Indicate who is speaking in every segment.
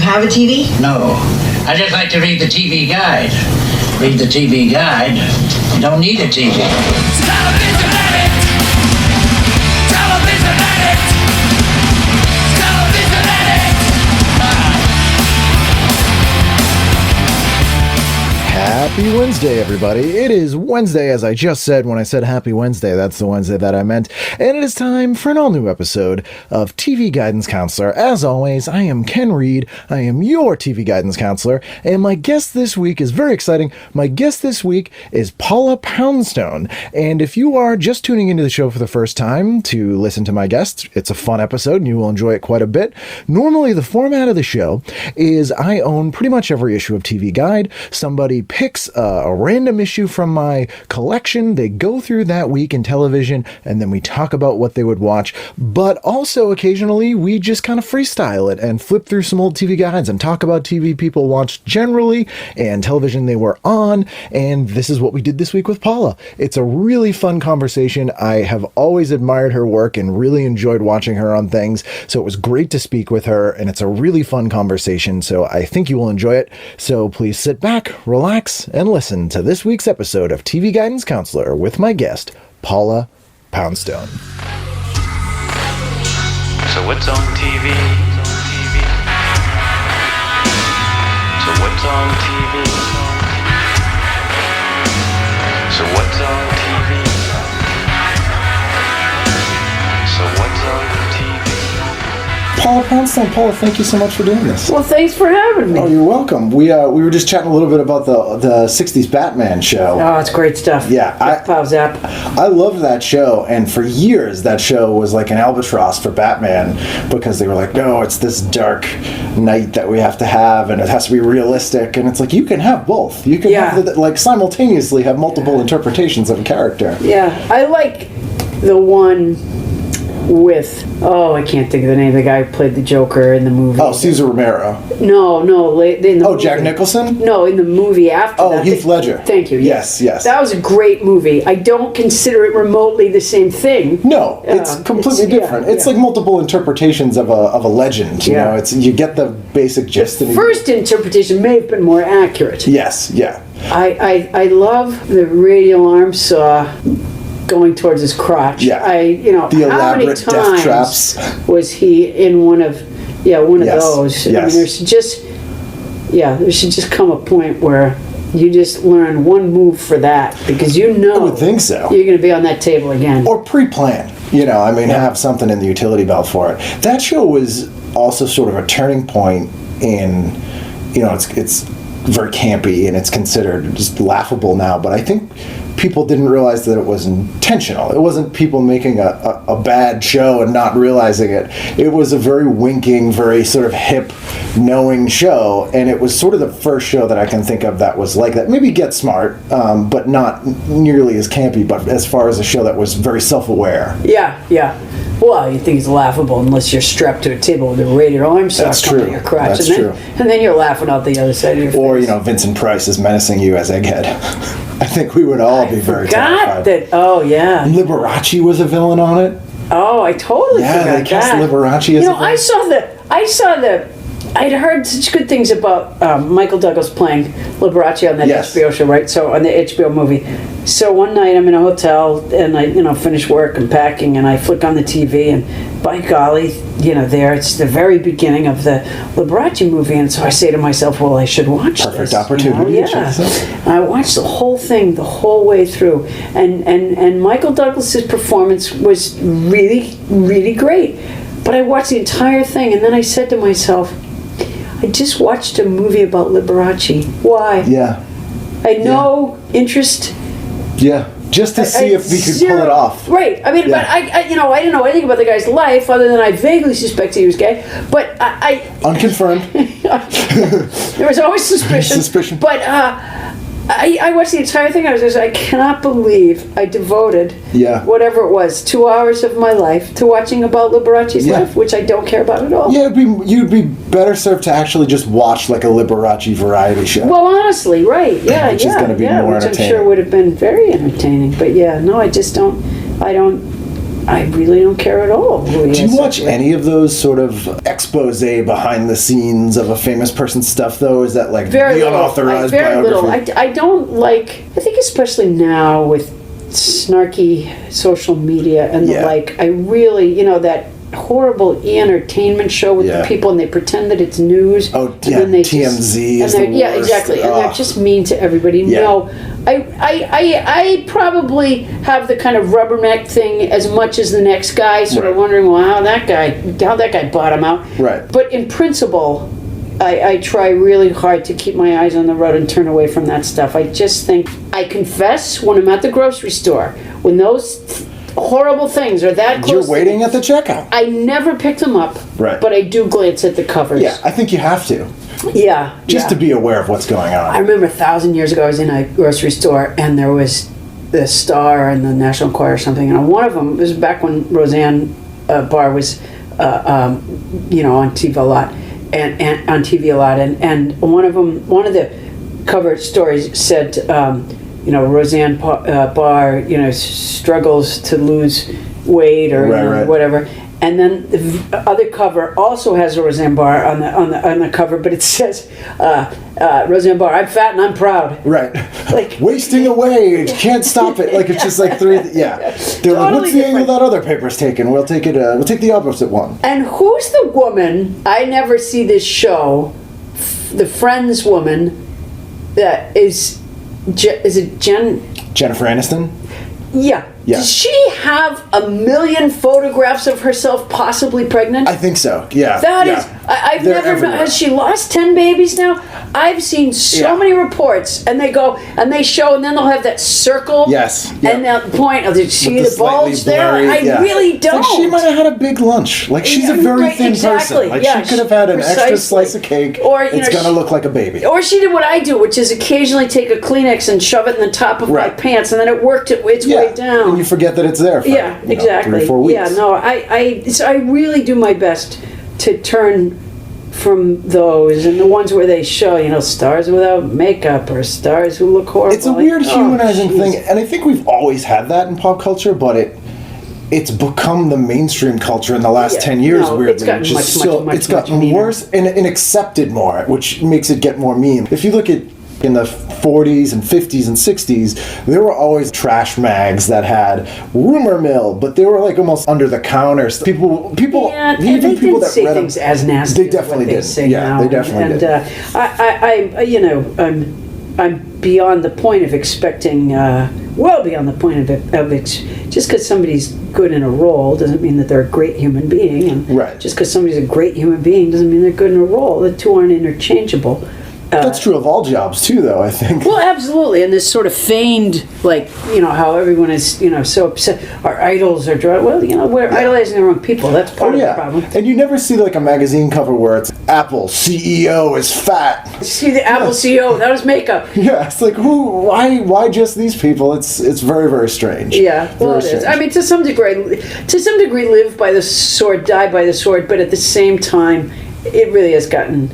Speaker 1: have a TV?
Speaker 2: No. I just like to read the TV guide. Read the TV guide. You don't need a TV. Television addict! Television addict! Television addict!
Speaker 3: Happy Wednesday, everybody. It is Wednesday, as I just said when I said Happy Wednesday. That's the Wednesday that I meant. And it is time for an all-new episode of TV Guidance Counselor. As always, I am Ken Reed. I am your TV Guidance Counselor. And my guest this week is very exciting. My guest this week is Paula Poundstone. And if you are just tuning into the show for the first time to listen to my guest, it's a fun episode and you will enjoy it quite a bit. Normally, the format of the show is I own pretty much every issue of TV Guide. Somebody picks a random issue from my collection. They go through that week in television, and then we talk about what they would watch. But also, occasionally, we just kind of freestyle it and flip through some old TV guides and talk about TV people watched generally and television they were on. And this is what we did this week with Paula. It's a really fun conversation. I have always admired her work and really enjoyed watching her on things. So it was great to speak with her, and it's a really fun conversation. So I think you will enjoy it. So please sit back, relax, and listen to this week's episode of TV Guidance Counselor with my guest, Paula Poundstone.
Speaker 4: So what's on TV? So what's on TV? So what's on TV? So what's on TV?
Speaker 3: Paula Poundstone. Paula, thank you so much for doing this.
Speaker 5: Well, thanks for having me.
Speaker 3: Oh, you're welcome. We were just chatting a little bit about the 60s Batman show.
Speaker 5: Oh, it's great stuff.
Speaker 3: Yeah. I loved that show, and for years that show was like an albatross for Batman because they were like, no, it's this dark night that we have to have, and it has to be realistic, and it's like, you can have both. You can have simultaneously have multiple interpretations of a character.
Speaker 5: Yeah, I like the one with, I can't think of the name of the guy who played the Joker in the movie.
Speaker 3: Oh, Cesar Romero.
Speaker 5: No, in the movie.
Speaker 3: Jack Nicholson?
Speaker 5: No, in the movie after that.
Speaker 3: Oh, Heath Ledger.
Speaker 5: Thank you.
Speaker 3: Yes.
Speaker 5: That was a great movie. I don't consider it remotely the same thing.
Speaker 3: No, it's completely different. It's like multiple interpretations of a legend. You know, you get the basic gist.
Speaker 5: The first interpretation may have been more accurate.
Speaker 3: Yes, yeah.
Speaker 5: I love the radial arm saw going towards his crotch.
Speaker 3: Yeah.
Speaker 5: The
Speaker 3: elaborate
Speaker 5: how many
Speaker 3: death traps.
Speaker 5: Was he in one of those?
Speaker 3: Yes.
Speaker 5: I mean, there should just come a point where you just learn one move for that, because
Speaker 3: I would think so.
Speaker 5: You're going to be on that table again.
Speaker 3: Or pre-plan. Have something in the utility belt for it. That show was also sort of a turning point in, it's very campy and it's considered just laughable now, but I think people didn't realize that it was intentional. It wasn't people making a bad show and not realizing it. It was a very winking, very sort of hip, knowing show, and it was sort of the first show that I can think of that was like that. Maybe Get Smart, but not nearly as campy, but as far as a show that was very self-aware.
Speaker 5: Yeah. Well, you think it's laughable unless you're strapped to a table with a radial arm saw coming to your crotch.
Speaker 3: That's true.
Speaker 5: And then you're laughing out the other side of your face.
Speaker 3: Or, Vincent Price is menacing you as Egghead. I think we would all be very terrified. Liberace was a villain on it.
Speaker 5: Oh, I totally forgot that.
Speaker 3: Yeah, they cast Liberace as a villain.
Speaker 5: I'd heard such good things about Michael Douglas playing Liberace on that HBO show, right? So on the HBO movie. So one night I'm in a hotel and I, finish work and packing, and I flick on the TV, and by golly, it's the very beginning of the Liberace movie, and so I say to myself, well, I should watch this.
Speaker 3: Perfect opportunity.
Speaker 5: And I watched the whole thing the whole way through, and Michael Douglas's performance was really, really great. But I watched the entire thing, and then I said to myself, I just watched a movie about Liberace. Why?
Speaker 3: Yeah.
Speaker 5: I had no interest.
Speaker 3: Yeah. Just to see if we could pull it off.
Speaker 5: Right. I mean, but I didn't know anything about the guy's life other than I vaguely suspected he was gay. But I
Speaker 3: unconfirmed.
Speaker 5: There was always suspicion. But I watched the entire thing. I cannot believe I devoted whatever it was, 2 hours of my life to watching about Liberace's life, which I don't care about at all.
Speaker 3: Yeah, you'd be better served to actually just watch like a Liberace variety show.
Speaker 5: Well, honestly, right? Yeah,
Speaker 3: which is going to be more
Speaker 5: which
Speaker 3: entertaining.
Speaker 5: I'm sure would have been very entertaining. But I just don't. I don't. I really don't care at all. Who he
Speaker 3: Do you
Speaker 5: has
Speaker 3: watch
Speaker 5: sex with.
Speaker 3: any of those sort of expose behind the scenes of a famous person's stuff, though? Is that like
Speaker 5: Very
Speaker 3: the
Speaker 5: little.
Speaker 3: unauthorized
Speaker 5: Very little.
Speaker 3: biography?
Speaker 5: I don't like. I think especially now with snarky social media and the
Speaker 3: Yeah.
Speaker 5: like. I really, that horrible e-entertainment show with
Speaker 3: Yeah.
Speaker 5: the people, and they pretend that it's news.
Speaker 3: Oh,
Speaker 5: and
Speaker 3: yeah,
Speaker 5: then they
Speaker 3: TMZ
Speaker 5: just,
Speaker 3: is
Speaker 5: and
Speaker 3: the
Speaker 5: they're- Yeah,
Speaker 3: worst.
Speaker 5: exactly. And they're
Speaker 3: Ugh.
Speaker 5: just mean to everybody.
Speaker 3: Yeah.
Speaker 5: No, I probably have the kind of rubberneck thing as much as the next guy, sort of
Speaker 3: Right.
Speaker 5: wondering, well, how that guy bottom out.
Speaker 3: Right.
Speaker 5: But in principle, I try really hard to keep my eyes on the road and turn away from that stuff. I just think, I confess, when I'm at the grocery store, when those horrible things are that close
Speaker 3: You're
Speaker 5: to
Speaker 3: waiting
Speaker 5: me,
Speaker 3: at the checkout.
Speaker 5: I never pick them up.
Speaker 3: Right.
Speaker 5: But I do glance at the covers.
Speaker 3: Yeah, I think you have to.
Speaker 5: Yeah.
Speaker 3: Just to be aware of what's going
Speaker 5: I
Speaker 3: on.
Speaker 5: remember 1,000 years ago, I was in a grocery store, and there was the Star and the National Enquirer or something, and on one of them, this was back when Roseanne Barr was, on TV a lot, and on TV a lot, and one of the cover stories said, Roseanne Barr, struggles to lose weight or
Speaker 3: Right.
Speaker 5: whatever. And then the other cover also has a Roseanne Barr on the cover, but it says Roseanne Barr, I'm fat and I'm proud.
Speaker 3: Right.
Speaker 5: Like-
Speaker 3: wasting away, can't stop it. Like it's just like three. Yeah. They're like,
Speaker 5: Totally
Speaker 3: what's the angle
Speaker 5: different.
Speaker 3: that other paper's taking? We'll take it. We'll take the opposite one.
Speaker 5: And who's the woman? I never see this show. The Friends woman that is it Jen?
Speaker 3: Jennifer Aniston.
Speaker 5: Yeah.
Speaker 3: Yeah.
Speaker 5: Does she have 1 million photographs of herself possibly pregnant?
Speaker 3: I think so. Yeah.
Speaker 5: That
Speaker 3: yeah.
Speaker 5: is, I've
Speaker 3: They're
Speaker 5: never.
Speaker 3: everywhere.
Speaker 5: Has she lost 10 babies now? I've seen so
Speaker 3: Yeah.
Speaker 5: many reports, and they go and they show, and then they'll have that circle.
Speaker 3: Yes, yeah.
Speaker 5: And they'll point. Oh, did you see
Speaker 3: With
Speaker 5: the bulge there?
Speaker 3: blurry-
Speaker 5: I
Speaker 3: yeah.
Speaker 5: really
Speaker 3: It's
Speaker 5: don't.
Speaker 3: like she might have had a big lunch. Like she's a very
Speaker 5: Right,
Speaker 3: thin
Speaker 5: exactly,
Speaker 3: person. Like
Speaker 5: yeah,
Speaker 3: she could have had an extra
Speaker 5: precisely.
Speaker 3: slice of cake.
Speaker 5: Or,
Speaker 3: it's gonna look like a baby.
Speaker 5: Or she did what I do, which is occasionally take a Kleenex and shove it in the top of my
Speaker 3: Right.
Speaker 5: pants, and then it worked its way down.
Speaker 3: And you forget that it's there. For,
Speaker 5: Yeah, exactly.
Speaker 3: 3 or 4 weeks.
Speaker 5: Yeah, no, so I really do my best to turn from those and the ones where they show, stars without makeup or stars who look horrible.
Speaker 3: It's a weird
Speaker 5: Like, oh,
Speaker 3: humanizing
Speaker 5: jeez.
Speaker 3: thing, and I think we've always had that in pop culture, but it's become the mainstream culture in the last
Speaker 5: Yeah,
Speaker 3: 10 years.
Speaker 5: no,
Speaker 3: Weirdly,
Speaker 5: it's gotten
Speaker 3: which is
Speaker 5: much,
Speaker 3: still,
Speaker 5: much,
Speaker 3: it's
Speaker 5: much
Speaker 3: gotten
Speaker 5: meaner.
Speaker 3: worse and accepted more, which makes it get more mean. If you look at in the 40s and 50s and 60s, there were always trash mags that had rumor mill, but they were like almost under the counter. People,
Speaker 5: Yeah, and
Speaker 3: even
Speaker 5: they
Speaker 3: people
Speaker 5: didn't
Speaker 3: that
Speaker 5: say
Speaker 3: read
Speaker 5: things
Speaker 3: them,
Speaker 5: as nasty.
Speaker 3: they definitely
Speaker 5: as what
Speaker 3: did.
Speaker 5: say
Speaker 3: Yeah,
Speaker 5: now.
Speaker 3: they definitely
Speaker 5: and,
Speaker 3: did.
Speaker 5: I'm beyond the point of expecting. Well beyond the point just because somebody's good in a role doesn't mean that they're a great human being, and
Speaker 3: Right.
Speaker 5: just because somebody's a great human being doesn't mean they're good in a role. The two aren't interchangeable.
Speaker 3: That's true of all jobs too, though. I think.
Speaker 5: Well, absolutely, and this sort of feigned, how everyone is, so upset. Our idols are we're idolizing the wrong people. That's part of the problem.
Speaker 3: And you never see like a magazine cover where it's Apple CEO is fat.
Speaker 5: See the Apple CEO, that was makeup.
Speaker 3: Yeah, it's like why just these people? It's very, very strange.
Speaker 5: Yeah, well,
Speaker 3: Very
Speaker 5: it is.
Speaker 3: strange.
Speaker 5: I mean, to some degree, live by the sword, die by the sword, but at the same time, it really has gotten,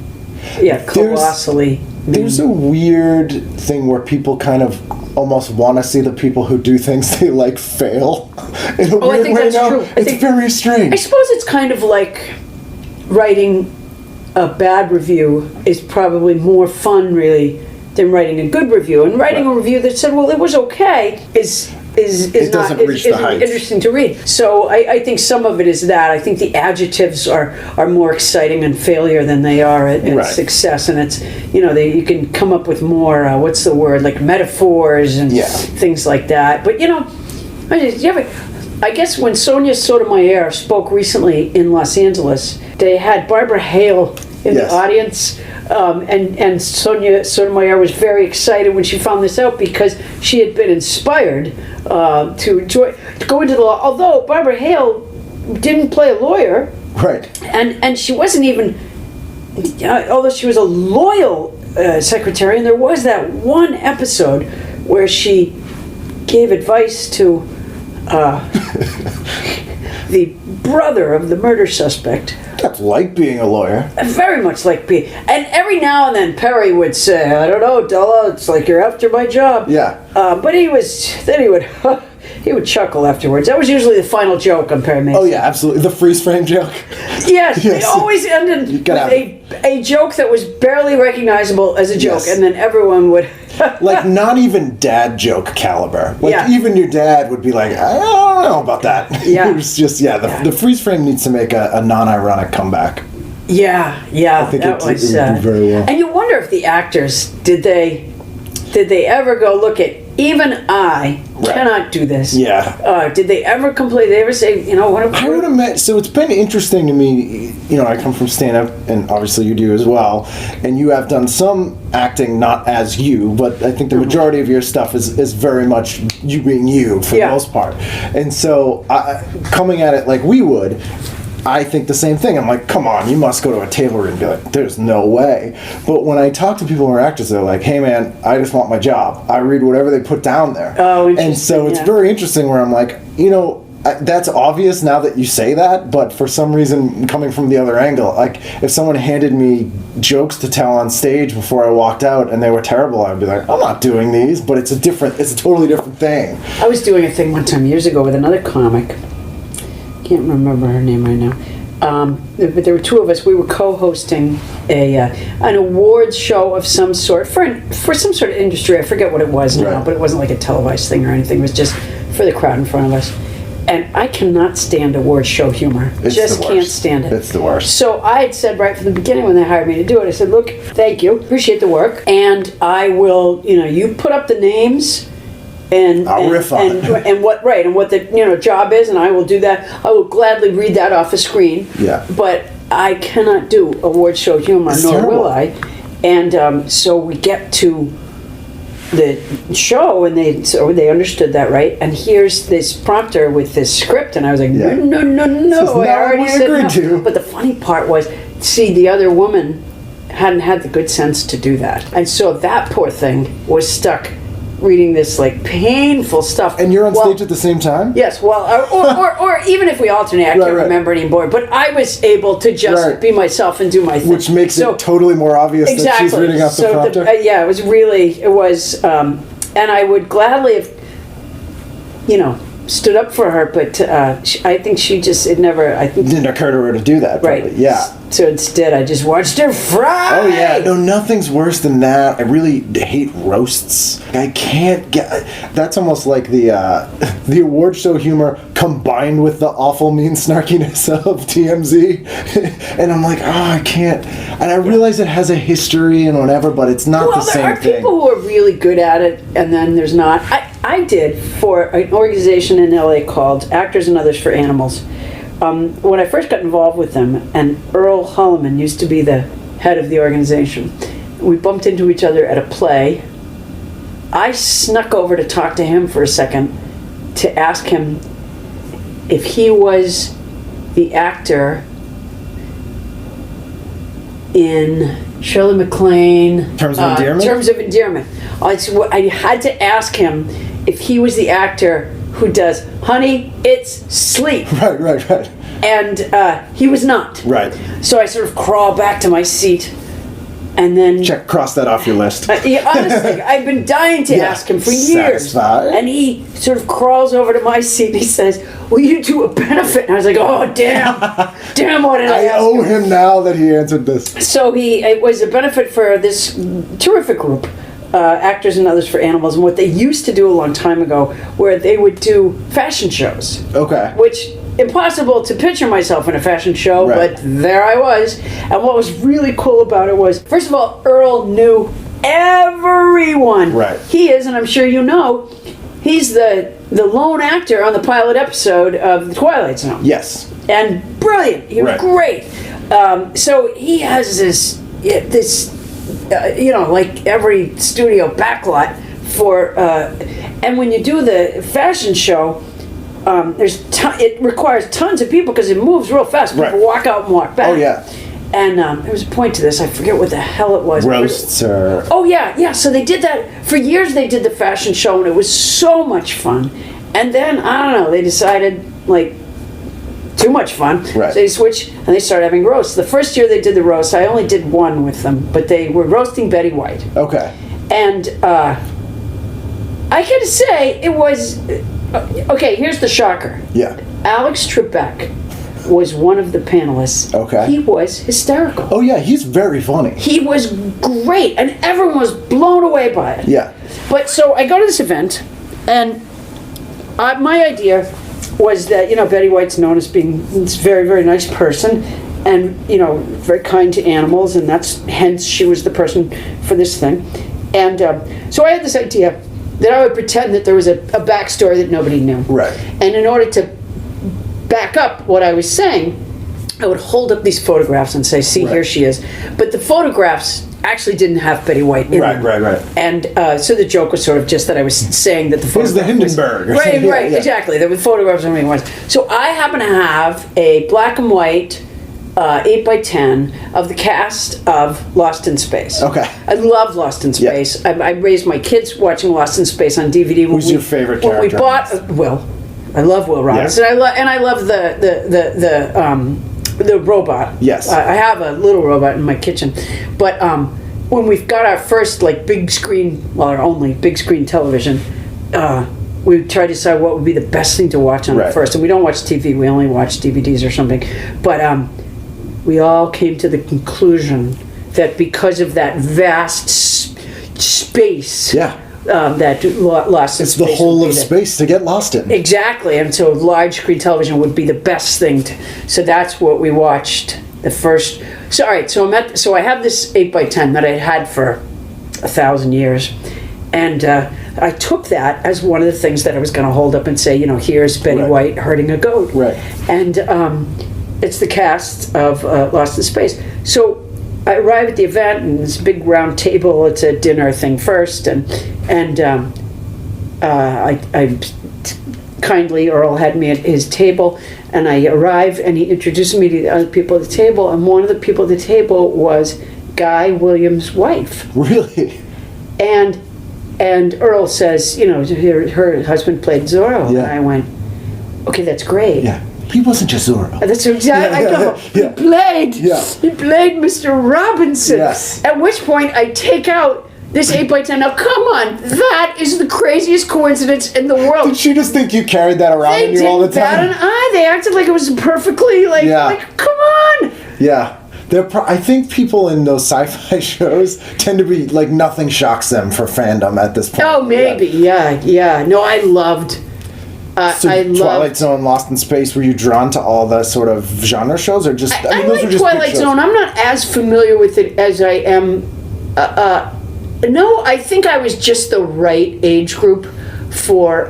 Speaker 5: colossally.
Speaker 3: There's a weird thing where people kind of almost want to see the people who do things they like fail. In a
Speaker 5: I
Speaker 3: weird
Speaker 5: think
Speaker 3: way
Speaker 5: that's
Speaker 3: now.
Speaker 5: true.
Speaker 3: It's very strange.
Speaker 5: I suppose it's kind of like writing a bad review is probably more fun, really, than writing a good review. And writing a review that said, well, it was okay, is
Speaker 3: It
Speaker 5: not
Speaker 3: doesn't reach the heights.
Speaker 5: interesting to read. So I think some of it is that. I think the adjectives are more exciting in failure than they are in
Speaker 3: Right.
Speaker 5: success. And it's, you can come up with more, what's the word, like metaphors and
Speaker 3: Yeah.
Speaker 5: things like that. But, I guess when Sonia Sotomayor spoke recently in Los Angeles, they had Barbara Hale in
Speaker 3: Yes.
Speaker 5: the audience, and Sonia Sotomayor was very excited when she found this out because she had been inspired to go into the law. Although Barbara Hale didn't play a lawyer,
Speaker 3: Right.
Speaker 5: and she wasn't even, although she was a loyal secretary, and there was that one episode where she gave advice to the brother of the murder suspect.
Speaker 3: That's like being a lawyer.
Speaker 5: Very much like being, and every now and then Perry would say, "I don't know, Della, it's like you're after my job."
Speaker 3: Yeah.
Speaker 5: But he would he would chuckle afterwards. That was usually the final joke on Perry Mason.
Speaker 3: Oh yeah, absolutely. The freeze frame joke.
Speaker 5: Yes, it always ended with a joke that was barely recognizable as a joke, and then everyone would...
Speaker 3: like, not even dad joke caliber. Like, even your dad would be like, I don't know about that.
Speaker 5: Yeah.
Speaker 3: It was just, the freeze frame needs to make a non-ironic comeback.
Speaker 5: Yeah.
Speaker 3: I think it would do very well.
Speaker 5: And you wonder if the actors, did they ever go, look at, even I cannot do this.
Speaker 3: Yeah.
Speaker 5: Did they ever complain? Did they ever say, what
Speaker 3: I would admit, so it's been interesting to me, I come from stand-up, and obviously you do as well, and you have done some acting, not as you, but I think the majority of your stuff is very much you being you, for the most part. And so, coming at it like we would, I think the same thing. I'm like, come on, you must go to a table read and be like, there's no way. But when I talk to people who are actors, they're like, hey man, I just want my job. I read whatever they put down there.
Speaker 5: Oh, interesting.
Speaker 3: And so it's very interesting where I'm like, that's obvious now that you say that, but for some reason, coming from the other angle, like, if someone handed me jokes to tell on stage before I walked out and they were terrible, I'd be like, I'm not doing these, but it's a totally different thing.
Speaker 5: I was doing a thing one time years ago with another comic. Can't remember her name right now. But there were two of us. We were co-hosting an awards show of some sort for some sort of industry. I forget what it was now, but it wasn't like a televised thing or anything. It was just for the crowd in front of us. And I cannot stand awards show humor. Just can't stand it.
Speaker 3: It's the worst.
Speaker 5: So I had said right from the beginning when they hired me to do it, I said, look, thank you, appreciate the work, and I will, you put up the names. And
Speaker 3: I'll riff on it.
Speaker 5: And what the job is, and I will do that. I will gladly read that off a screen.
Speaker 3: Yeah.
Speaker 5: But I cannot do award show humor, nor will I. And so we get to the show, and they understood that, right? And here's this prompter with this script, and I was like, no, I already said no. But the funny part was, see, the other woman hadn't had the good sense to do that, and so that poor thing was stuck reading this like painful stuff.
Speaker 3: And you're on stage at the same time?
Speaker 5: Yes, well, or even if we alternate, I can't remember anymore. But I was able to just be myself and do my thing.
Speaker 3: Which makes it totally more obvious that she's reading off the prompter.
Speaker 5: It was, and I would gladly have, stood up for her, but I think she just, it didn't
Speaker 3: occur to her to do that. Probably.
Speaker 5: Right.
Speaker 3: Yeah.
Speaker 5: So instead, I just watched her fry.
Speaker 3: Oh yeah, no, nothing's worse than that. I really hate roasts. I can't get. That's almost like the award show humor combined with the awful mean snarkiness of TMZ, and I'm like, I can't. And I realize it has a history and whatever, but it's not the same thing.
Speaker 5: There are people who are really good at it, and then there's not. I did for an organization in LA called Actors and Others for Animals. When I first got involved with them, and Earl Holliman used to be the head of the organization, we bumped into each other at a play. I snuck over to talk to him for a second to ask him if he was the actor in Shirley MacLaine.
Speaker 3: Terms of Endearment?
Speaker 5: Terms of Endearment. I had to ask him if he was the actor who does Honey, It's Sleep.
Speaker 3: Right.
Speaker 5: And he was not.
Speaker 3: Right.
Speaker 5: So I sort of crawl back to my seat, and then
Speaker 3: cross that off your list.
Speaker 5: Honestly, I've been dying to ask him for years.
Speaker 3: Satisfied.
Speaker 5: And he sort of crawls over to my seat and he says, will you do a benefit? And I was like, oh, damn, what did I ask
Speaker 3: I owe him now that he answered this.
Speaker 5: So it was a benefit for this terrific group, Actors and Others for Animals, and what they used to do a long time ago, where they would do fashion shows.
Speaker 3: Okay.
Speaker 5: Which, impossible to picture myself in a fashion show, but there I was. And what was really cool about it was, first of all, Earl knew everyone.
Speaker 3: Right.
Speaker 5: He is, and I'm sure you know, he's the lone actor on the pilot episode of The Twilight Zone.
Speaker 3: Yes.
Speaker 5: And brilliant. He was great. So he has this like every studio backlot for, and when you do the fashion show, it requires tons of people because it moves real fast. People walk out and walk back.
Speaker 3: Oh yeah.
Speaker 5: And there was a point to this. I forget what the hell it was.
Speaker 3: Roasts or...
Speaker 5: Oh yeah. So they did that for years. They did the fashion show, and it was so much fun. And then I don't know. They decided too much fun.
Speaker 3: Right.
Speaker 5: So they switched and they started having roasts. The first year they did the roast, I only did one with them, but they were roasting Betty White.
Speaker 3: Okay.
Speaker 5: And I gotta say, it was Okay, here's the shocker.
Speaker 3: Yeah.
Speaker 5: Alex Trebek was one of the panelists.
Speaker 3: Okay.
Speaker 5: He was hysterical.
Speaker 3: Oh yeah, he's very funny.
Speaker 5: He was great, and everyone was blown away by it.
Speaker 3: Yeah.
Speaker 5: But so I go to this event, and my idea was that, Betty White's known as being this very, very nice person, and, very kind to animals, and hence she was the person for this thing. And so I had this idea that I would pretend that there was a backstory that nobody knew.
Speaker 3: Right.
Speaker 5: And in order to back up what I was saying, I would hold up these photographs and say, see, here she is. But the photographs actually didn't have Betty White in them.
Speaker 3: Right.
Speaker 5: And so the joke was sort of just that I was saying that the
Speaker 3: Here's the
Speaker 5: photograph
Speaker 3: Hindenburg.
Speaker 5: Right,
Speaker 3: Yeah.
Speaker 5: exactly. There were photographs of me once. So I happen to have a black and white 8x10 of the cast of Lost in Space.
Speaker 3: Okay.
Speaker 5: I love Lost in Space.
Speaker 3: Yeah.
Speaker 5: I raised my kids watching Lost in Space on DVD.
Speaker 3: Who's your favorite character?
Speaker 5: When we bought Will. I love Will Robinson.
Speaker 3: Yeah.
Speaker 5: I love the robot.
Speaker 3: Yes.
Speaker 5: I have a little robot in my kitchen. But when we've got our first big screen, our only big screen television, we try to decide what would be the best thing to watch on it first. And we don't watch TV, we only watch DVDs or something. But we all came to the conclusion that because of that vast space, that Lost in Space.
Speaker 3: It's the whole of space to get lost in.
Speaker 5: Exactly, and so large screen television would be the best thing. So that's what we watched the first. So all right, so I have this 8x10 that I had for 1,000 years, and I took that as one of the things that I was going to hold up and say, here's Betty White herding a goat.
Speaker 3: Right.
Speaker 5: And it's the cast of Lost in Space. So I arrive at the event, and it's a big round table. It's a dinner thing first, and I kindly, Earl had me at his table, and I arrive, and he introduced me to the other people at the table, and one of the people at the table was Guy Williams' wife.
Speaker 3: Really?
Speaker 5: And Earl says, her husband played Zorro, and I went, okay, that's great.
Speaker 3: Yeah. He wasn't just Zorro.
Speaker 5: That's exactly. I go. He played Mr. Robinson.
Speaker 3: Yes.
Speaker 5: At which point I take out this 8x10. Now come on, that is the craziest coincidence in the world.
Speaker 3: Did she just think you carried that around with you all the time?
Speaker 5: They didn't bat an eye. They acted like it was perfectly like come on.
Speaker 3: Yeah. I think people in those sci-fi shows tend to be like nothing shocks them for fandom at this point.
Speaker 5: Oh, maybe. Yeah. No, I loved.
Speaker 3: Twilight Zone, Lost in Space, were you drawn to all the sort of genre shows, or just?
Speaker 5: I
Speaker 3: those
Speaker 5: like
Speaker 3: were just
Speaker 5: Twilight Zone. I'm not as familiar with it as I am. No, I think I was just the right age group for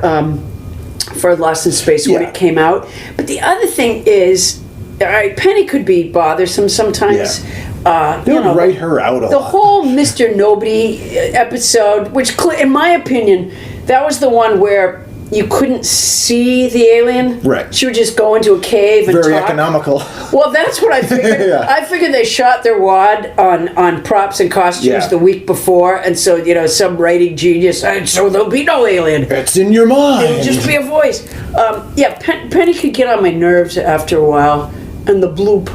Speaker 5: Lost in Space when it came out. But the other thing is, Penny could be bothersome sometimes.
Speaker 3: They would write her out a lot.
Speaker 5: The whole Mr. Nobody episode, which in my opinion, that was the one where you couldn't see the alien.
Speaker 3: Right.
Speaker 5: She would just go into a cave and
Speaker 3: Very
Speaker 5: talk.
Speaker 3: economical.
Speaker 5: Well, that's what I figured. I figured they shot their wad on props and costumes the week before, and so, some writing genius, so there'll be no alien.
Speaker 3: It's in your mind.
Speaker 5: It'll just be a voice. Penny could get on my nerves after a while, and the bloop.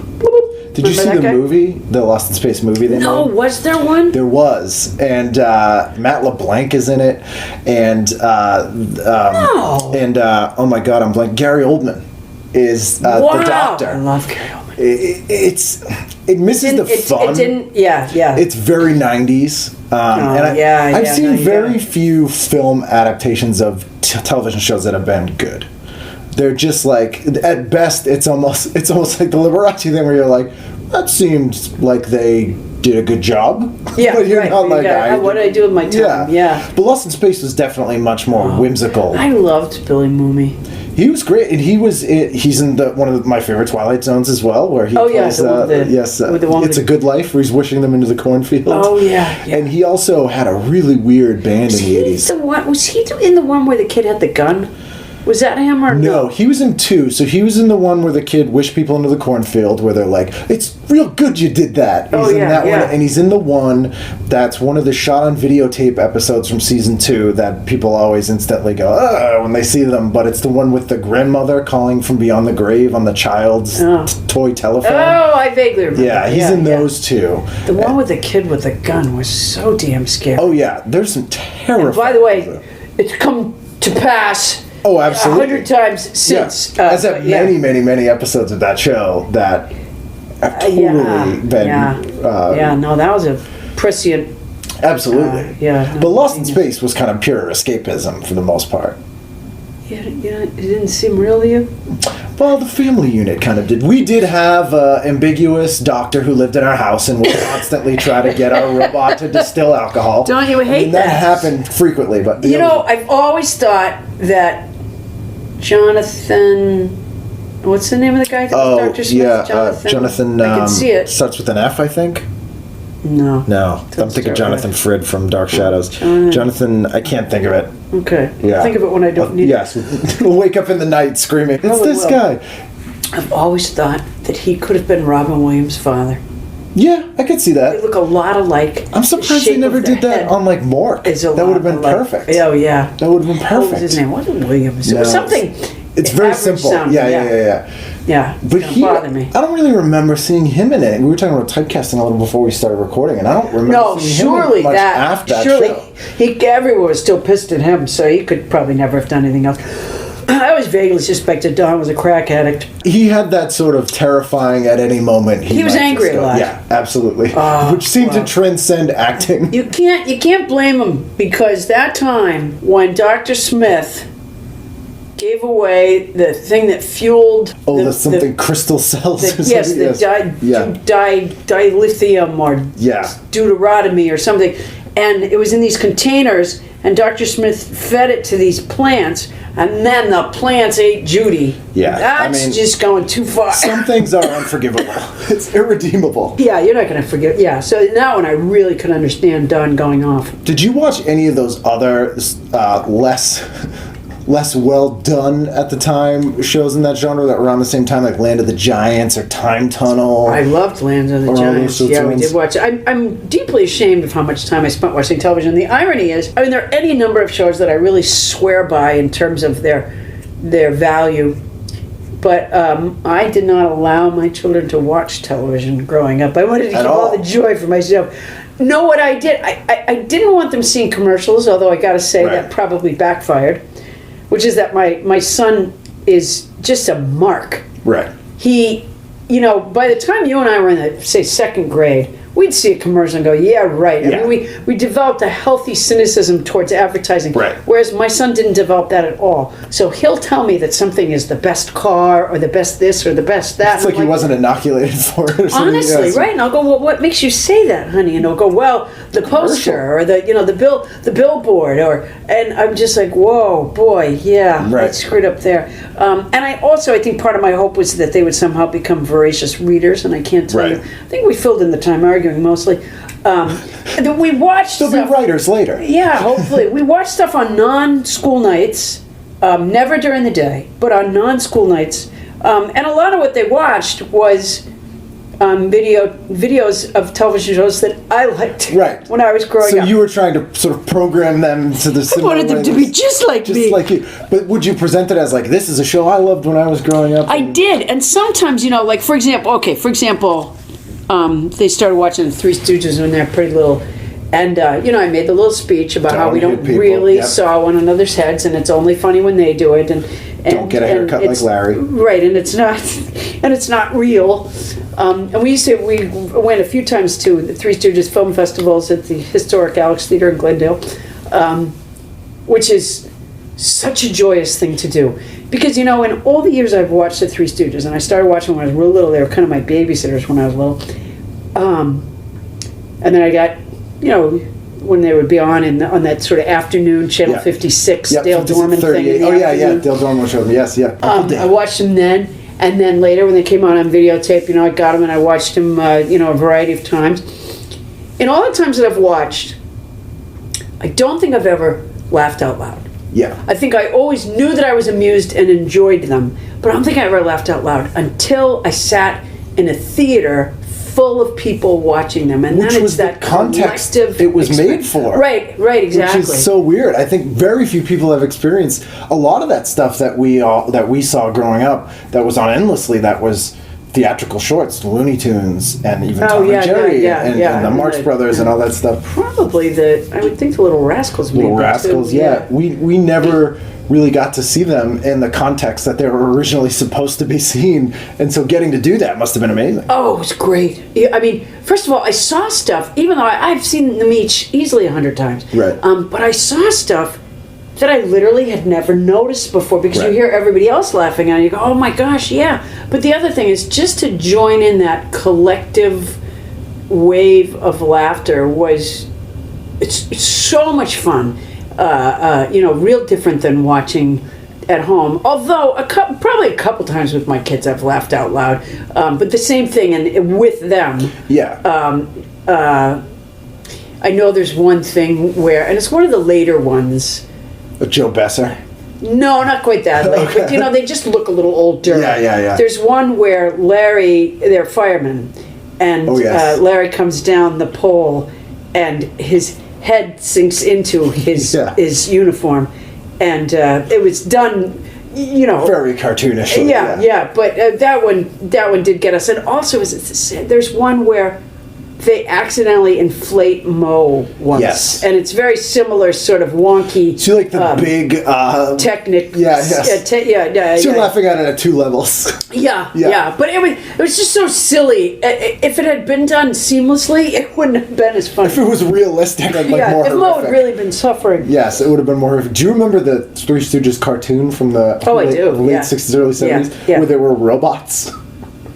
Speaker 3: Did you see the movie, the Lost in Space movie they made?
Speaker 5: No, was there one?
Speaker 3: There was, and Matt LeBlanc is in it, and oh my God, I'm blank. Gary Oldman is the doctor.
Speaker 5: I love Gary Oldman.
Speaker 3: It misses the fun. It's very 90s, I've seen very few film adaptations of television shows that have been good. They're just like, at best, it's almost like the Liberace thing where you're like, that seemed like they did a good job.
Speaker 5: Yeah,
Speaker 3: but you're not like,
Speaker 5: what did I do with my time? Yeah.
Speaker 3: But Lost in Space was definitely much more whimsical.
Speaker 5: I loved Billy Mumy.
Speaker 3: He was great, and he's in one of my favorite Twilight Zones as well, where he plays. It's a Good Life, where he's wishing them into the cornfield.
Speaker 5: Oh yeah.
Speaker 3: And he also had a really weird band in the 80s.
Speaker 5: Was he in the one where the kid had the gun? Was that him or no?
Speaker 3: No, he was in two. So he was in the one where the kid wished people into the cornfield, where they're like, "It's real good you did that." He's in that one, and he's in the one that's one of the shot on videotape episodes from season 2 that people always instantly go, "Ugh," when they see them. But it's the one with the grandmother calling from beyond the grave on the child's toy telephone.
Speaker 5: Oh, I vaguely remember.
Speaker 3: Yeah, he's in those two.
Speaker 5: The one with the kid with the gun was so damn scary.
Speaker 3: Oh yeah, there's some terrifying.
Speaker 5: And by the way, it's come to pass
Speaker 3: Oh, absolutely.
Speaker 5: 100 times since.
Speaker 3: Yeah. I've had many episodes of that show that have totally been.
Speaker 5: No, that was a prescient.
Speaker 3: Absolutely.
Speaker 5: No,
Speaker 3: but Lost in Space was kind of pure escapism for the most part.
Speaker 5: Yeah, it didn't seem real to you?
Speaker 3: Well, the family unit kind of did. We did have an ambiguous doctor who lived in our house and would constantly try to get our robot to distill alcohol.
Speaker 5: Don't you hate that?
Speaker 3: That happened frequently. But
Speaker 5: I've always thought that Jonathan... What's the name of the guy that was Dr. Smith?
Speaker 3: Jonathan.
Speaker 5: I can see it.
Speaker 3: Starts with an F, I think.
Speaker 5: No.
Speaker 3: I'm thinking Jonathan Frid from Dark Shadows. Jonathan, I can't think of it.
Speaker 5: Okay.
Speaker 3: Yeah.
Speaker 5: Think of it when I don't need it.
Speaker 3: Yes. We'll wake up in the night screaming, it's this guy.
Speaker 5: I've always thought that he could have been Robin Williams' father.
Speaker 3: Yeah, I could see that.
Speaker 5: They look a lot alike.
Speaker 3: I'm surprised they never did that on like Mork. That would have been perfect.
Speaker 5: Oh, yeah.
Speaker 3: That would have been perfect.
Speaker 5: What was his name? Wasn't Williams?
Speaker 3: No,
Speaker 5: it was something.
Speaker 3: It's very simple. Yeah.
Speaker 5: Yeah,
Speaker 3: but
Speaker 5: it's gonna bother me.
Speaker 3: I don't really remember seeing him in it. We were talking about typecasting a little before we started recording, and I don't remember seeing him much after that show.
Speaker 5: Everyone was still pissed at him, so he could probably never have done anything else. I always vaguely suspected Don was a crack addict.
Speaker 3: He had that sort of terrifying at any moment.
Speaker 5: He was angry a lot.
Speaker 3: Yeah, absolutely. Which seemed to transcend acting.
Speaker 5: You can't blame him, because that time when Dr. Smith gave away the thing that fueled
Speaker 3: crystal cells.
Speaker 5: Dilithium or deuterotomy or something, and it was in these containers, and Dr. Smith fed it to these plants, and then the plants ate Judy.
Speaker 3: Yeah,
Speaker 5: that's just going too far.
Speaker 3: Some things are unforgivable. It's irredeemable.
Speaker 5: Yeah, you're not going to forgive. Yeah, so now when I really could understand Don going off.
Speaker 3: Did you watch any of those other less well done at the time shows in that genre that were around the same time, like Land of the Giants or Time Tunnel?
Speaker 5: I loved Land of the Giants. Yeah, we did watch it. I'm deeply ashamed of how much time I spent watching television. The irony is, there are any number of shows that I really swear by in terms of their value, but I did not allow my children to watch television growing up. I wanted to keep all the joy for myself. Know what I did? I didn't want them seeing commercials, although I got to say that probably backfired. Which is that my son is just a mark.
Speaker 3: Right.
Speaker 5: He, by the time you and I were in the, say, second grade, we'd see a commercial and go, yeah, right.
Speaker 3: Yeah.
Speaker 5: I mean, we developed a healthy cynicism towards advertising.
Speaker 3: Right.
Speaker 5: Whereas my son didn't develop that at all. So he'll tell me that something is the best car or the best this or the best that.
Speaker 3: It's like he wasn't inoculated for it or something.
Speaker 5: Honestly, right? And I'll go, well, what makes you say that, honey? And he'll go, well, the poster or the billboard and I'm just like, whoa, boy, yeah, I screwed up there. And I think part of my hope was that they would somehow become voracious readers, and I can't tell you. I think we filled in the time arguing mostly. We watched
Speaker 3: They'll be writers later.
Speaker 5: Yeah, hopefully. We watched stuff on non-school nights, never during the day, but on non-school nights. And a lot of what they watched was videos of television shows that I liked when I was growing up.
Speaker 3: So you were trying to sort of program them to the similar
Speaker 5: I wanted them to be just like me.
Speaker 3: Like you. But would you present it as like, this is a show I loved when I was growing up?
Speaker 5: I did. And sometimes, like, for example, they started watching the Three Stooges when they're pretty little. And, I made the little speach about how we don't really saw one another's heads, and it's only funny when they do it. And
Speaker 3: don't get a haircut like Larry.
Speaker 5: Right, and it's not real. And we went a few times to the Three Stooges film festivals at the historic Alex Theater in Glendale, which is such a joyous thing to do. Because, in all the years I've watched the Three Stooges, and I started watching when I was real little, they were kind of my babysitters when I was little. And then I got, when they would be on that sort of afternoon, Channel 56, Dale Dorman thing.
Speaker 3: Dale Dorman showed them, yes.
Speaker 5: I watched them then. And then later when they came on videotape, I got them and I watched them, a variety of times. In all the times that I've watched, I don't think I've ever laughed out loud.
Speaker 3: Yeah.
Speaker 5: I think I always knew that I was amused and enjoyed them, but I don't think I ever laughed out loud until I sat in a theater full of people watching them, and
Speaker 3: which
Speaker 5: then
Speaker 3: was
Speaker 5: that
Speaker 3: context it was made for.
Speaker 5: Right, exactly.
Speaker 3: Which is so weird. I think very few people have experienced a lot of that stuff that we saw growing up. That was on endlessly. That was theatrical shorts, Looney Tunes, and even Tom and Jerry, and the Marx Brothers, and all that stuff.
Speaker 5: Probably I would think the Little Rascals.
Speaker 3: Little Rascals, yeah. We never really got to see them in the context that they were originally supposed to be seen, and so getting to do that must have been amazing.
Speaker 5: Oh, it was great. Yeah, I mean, first of all, I saw stuff, even though I've seen them each easily 100 times.
Speaker 3: Right.
Speaker 5: But I saw stuff that I literally had never noticed before, because you hear everybody else laughing at it, you go, oh my gosh, yeah. But the other thing is, just to join in that collective wave of laughter it's so much fun. Real different than watching at home. Although probably a couple times with my kids I've laughed out loud, but the same thing and with them.
Speaker 3: Yeah.
Speaker 5: I know there's one thing where, and it's one of the later ones.
Speaker 3: Joe Besser.
Speaker 5: No, not quite that late,
Speaker 3: Okay.
Speaker 5: but they just look a little older.
Speaker 3: Yeah.
Speaker 5: There's one where Larry, they're firemen, and Larry comes down the pole, and his head sinks into his uniform, and it was done,
Speaker 3: very cartoonish.
Speaker 5: Yeah. But that one did get us. And also, there's one where they accidentally inflate Mo once.
Speaker 3: Yes.
Speaker 5: And it's very similar, sort of wonky.
Speaker 3: So like the big
Speaker 5: technic.
Speaker 3: Yes. So you're laughing at it at two levels.
Speaker 5: Yeah. But it was just so silly. If it had been done seamlessly, it wouldn't have been as funny.
Speaker 3: If it was realistic and more
Speaker 5: if
Speaker 3: horrific.
Speaker 5: Mo had really been suffering.
Speaker 3: Yes, it would have been more horrific. Do you remember the Three Stooges cartoon from the late 60s, early 70s, where there were robots?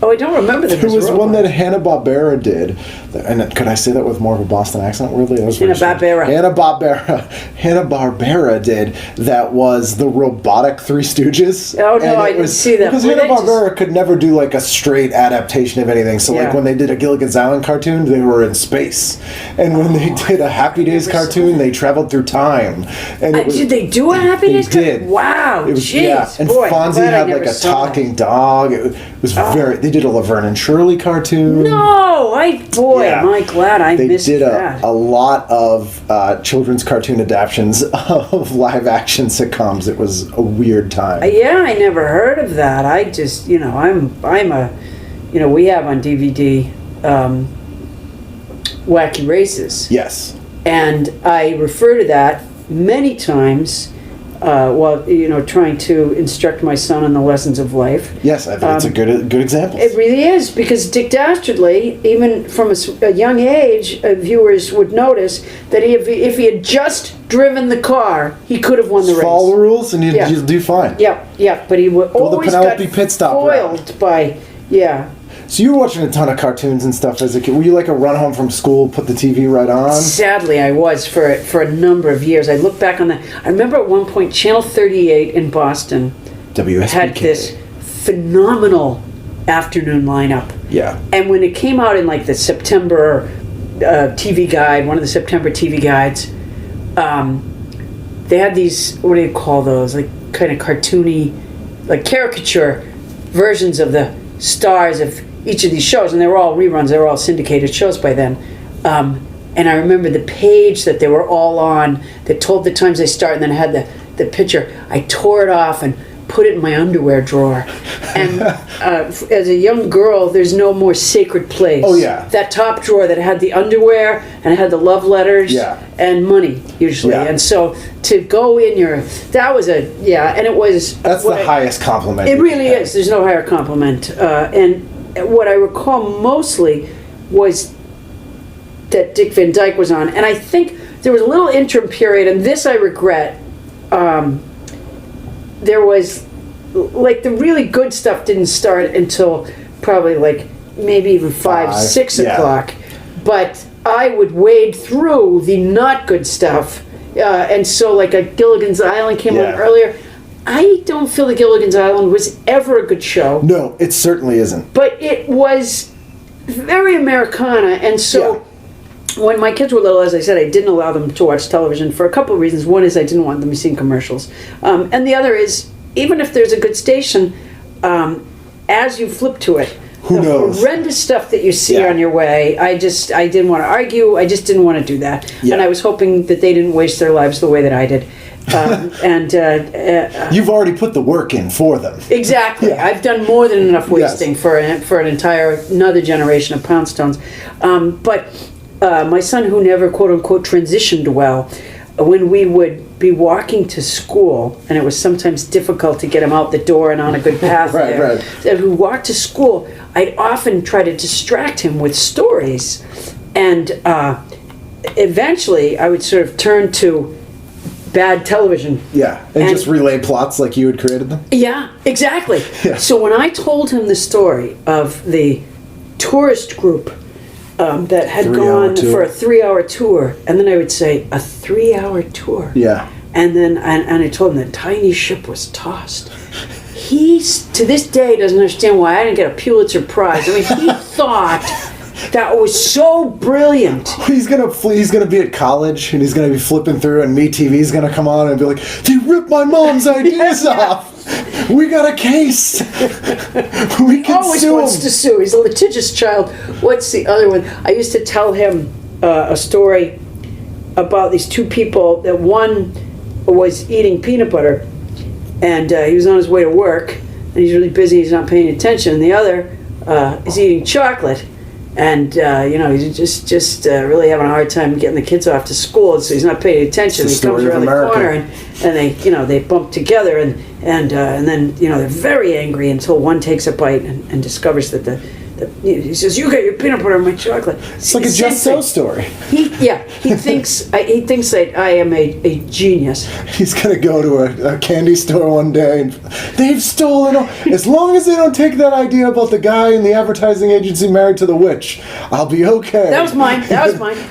Speaker 5: Oh, I don't remember that.
Speaker 3: There was one that Hanna-Barbera did, and could I say that with more of a Boston accent? Weirdly, Hanna-Barbera did that was the robotic Three Stooges.
Speaker 5: Oh no, I didn't see that.
Speaker 3: Because Hanna-Barbera could never do like a straight adaptation of anything. So like when they did a Gilligan's Island cartoon, they were in space, and when they did a Happy Days cartoon, they traveled through time. And
Speaker 5: did they do a Happy Days cartoon?
Speaker 3: Did.
Speaker 5: Wow,
Speaker 3: it was,
Speaker 5: jeez,
Speaker 3: and
Speaker 5: boy,
Speaker 3: Fonzie had like a talking dog. It was very. They did a Laverne and Shirley cartoon.
Speaker 5: No, am I glad I missed that. They did
Speaker 3: a lot of children's cartoon adaptions of live action sitcoms. It was a weird time.
Speaker 5: I never heard of that. I just, we have on DVD Wacky Races.
Speaker 3: Yes.
Speaker 5: And I refer to that many times while trying to instruct my son in the lessons of life.
Speaker 3: Yes, I think it's a good example.
Speaker 5: It really is, because Dick Dastardly, even from a young age, viewers would notice that if he had just driven the car, he could have won the race.
Speaker 3: Follow the rules and you'll do fine.
Speaker 5: Yeah, but he would always got foiled by.
Speaker 3: So you were watching a ton of cartoons and stuff as a kid. Were you like a run home from school, put the TV right on?
Speaker 5: Sadly, I was for a number of years. I look back on that. I remember at one point, Channel 38 in Boston
Speaker 3: WSBK
Speaker 5: had this phenomenal afternoon lineup.
Speaker 3: Yeah.
Speaker 5: And when it came out in like the September TV guide, one of the September TV guides, they had these, what do you call those? Like kind of cartoony, like caricature versions of the stars of each of these shows, and they were all reruns, they were all syndicated shows by then. And I remember the page that they were all on that told the times they start, and then had the picture. I tore it off and put it in my underwear drawer. And as a young girl, there's no more sacred place.
Speaker 3: Oh yeah.
Speaker 5: That top drawer that had the underwear and it had the love letters and money usually.
Speaker 3: Yeah.
Speaker 5: And so to go in that was and it was.
Speaker 3: That's the highest compliment.
Speaker 5: It really is. There's no higher compliment. And what I recall mostly was that Dick Van Dyke was on, and I think there was a little interim period, and this I regret. There was, like, the really good stuff didn't start until probably like maybe even 6 o'clock, but I would wade through the not good stuff, and so like a Gilligan's Island came on earlier. I don't feel that Gilligan's Island was ever a good show.
Speaker 3: No, it certainly isn't.
Speaker 5: But it was very Americana, and so when my kids were little, as I said, I didn't allow them to watch television for a couple of reasons. One is I didn't want them seeing commercials, and the other is, even if there's a good station, as you flip to it,
Speaker 3: Who knows?
Speaker 5: Horrendous stuff that you see on your way. I didn't want to argue. I just didn't want to do that, and I was hoping that they didn't waste their lives the way that I did.
Speaker 3: You've already put the work in for them.
Speaker 5: Exactly. I've done more than enough wasting for another generation of Poundstones. But my son, who never quote unquote transitioned well, when we would be walking to school, and it was sometimes difficult to get him out the door and on a good path there. As we walked to school, I'd often try to distract him with stories. And eventually, I would sort of turn to bad television.
Speaker 3: Yeah, and just relay plots like you had created them?
Speaker 5: Yeah, exactly.
Speaker 3: Yeah.
Speaker 5: So when I told him the story of the tourist group that had gone for a 3-hour tour, and then I would say, a 3-hour tour?
Speaker 3: Yeah.
Speaker 5: And then and I told him the tiny ship was tossed. He, to this day, doesn't understand why I didn't get a Pulitzer Prize. I mean, he thought that was so brilliant.
Speaker 3: He's gonna be at college, and he's gonna be flipping through, and MeTV's gonna come on and be like, "They ripped my mom's ideas off. We got a case. We can
Speaker 5: always
Speaker 3: sue
Speaker 5: wants
Speaker 3: him."
Speaker 5: to sue. He's a litigious child. What's the other one? I used to tell him a story about these two people. That one was eating peanut butter, and he was on his way to work, and he's really busy. He's not paying attention. And the other is eating chocolate. And he's just really having a hard time getting the kids off to school, so he's not paying attention. He comes around the corner, and they bump together, and then they're very angry until one takes a bite and discovers that he says, "You got your peanut butter and my chocolate."
Speaker 3: It's like a Just So story.
Speaker 5: He thinks that I am a genius.
Speaker 3: He's gonna go to a candy store one day, and they've stolen all. As long as they don't take that idea about the guy in the advertising agency married to the witch, I'll be okay.
Speaker 5: That was mine.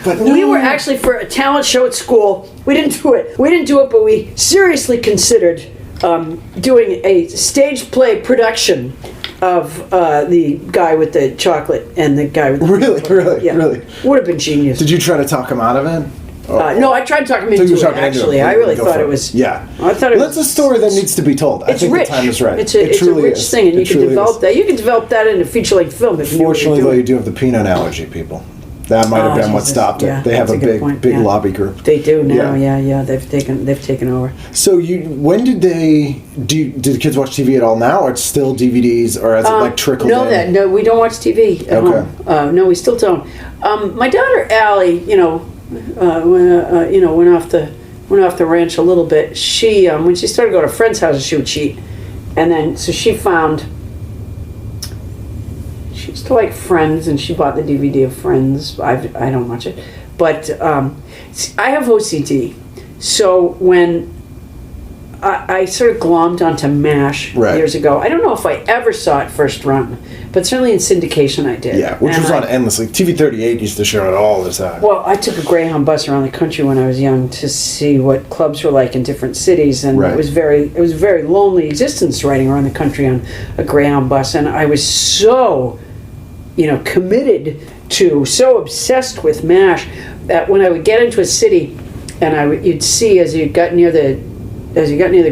Speaker 3: But
Speaker 5: we were actually for a talent show at school. We didn't do it, but we seriously considered doing a stage play production of the guy with the chocolate and the guy with the
Speaker 3: really
Speaker 5: would have been genius.
Speaker 3: Did you try to talk him out of it?
Speaker 5: No, I tried to talk him into it. Actually, I really thought it was.
Speaker 3: Yeah,
Speaker 5: I thought it was.
Speaker 3: That's a story that needs to be told. I think
Speaker 5: rich.
Speaker 3: The time is right.
Speaker 5: It's a rich thing, and you can develop that. You can develop that in a feature-length film.
Speaker 3: Fortunately, though, you do have the peanut allergy, people. That might have been what stopped it.
Speaker 5: Yeah,
Speaker 3: they have a big lobby group.
Speaker 5: They do now. Yeah. They've taken over.
Speaker 3: So when did did the kids watch TV at all now, or it's still DVDs, or has it like trickled in?
Speaker 5: No, we don't watch TV at home. No, we still don't. My daughter Allie, went off the ranch a little bit. She when she started going to friends' houses, she would cheat, and then so she found. She used to like Friends, and she bought the DVD of Friends. I don't watch it, but I have OCD. So when I sort of glommed onto M.A.S.H. years ago, I don't know if I ever saw it first run, but certainly in syndication I did.
Speaker 3: Yeah, which was on endlessly. TV38 used to show it all the time.
Speaker 5: Well, I took a Greyhound bus around the country when I was young to see what clubs were like in different cities, and it was a very lonely existence riding around the country on a Greyhound bus, and I was so committed to, so obsessed with M.A.S.H. that when I would get into a city, and you'd see as you got near the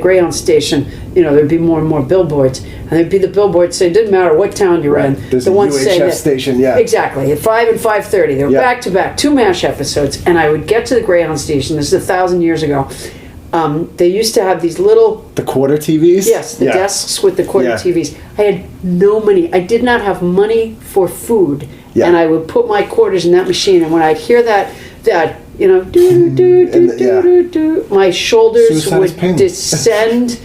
Speaker 5: Greyhound station, there'd be more and more billboards, and there'd be the billboards saying, it didn't matter what town you're in.
Speaker 3: There's
Speaker 5: the
Speaker 3: a
Speaker 5: ones saying
Speaker 3: UHF station,
Speaker 5: exactly, at 5 and 5:30. They were back to back, 2 M.A.S.H. episodes, and I would get to the Greyhound station. This is 1,000 years ago. They used to have these the
Speaker 3: quarter TVs?
Speaker 5: Yes, the desks with the quarter TVs. I had no money. I did not have money for food, and I would put my quarters in that machine, and when I'd hear that my shoulders would descend,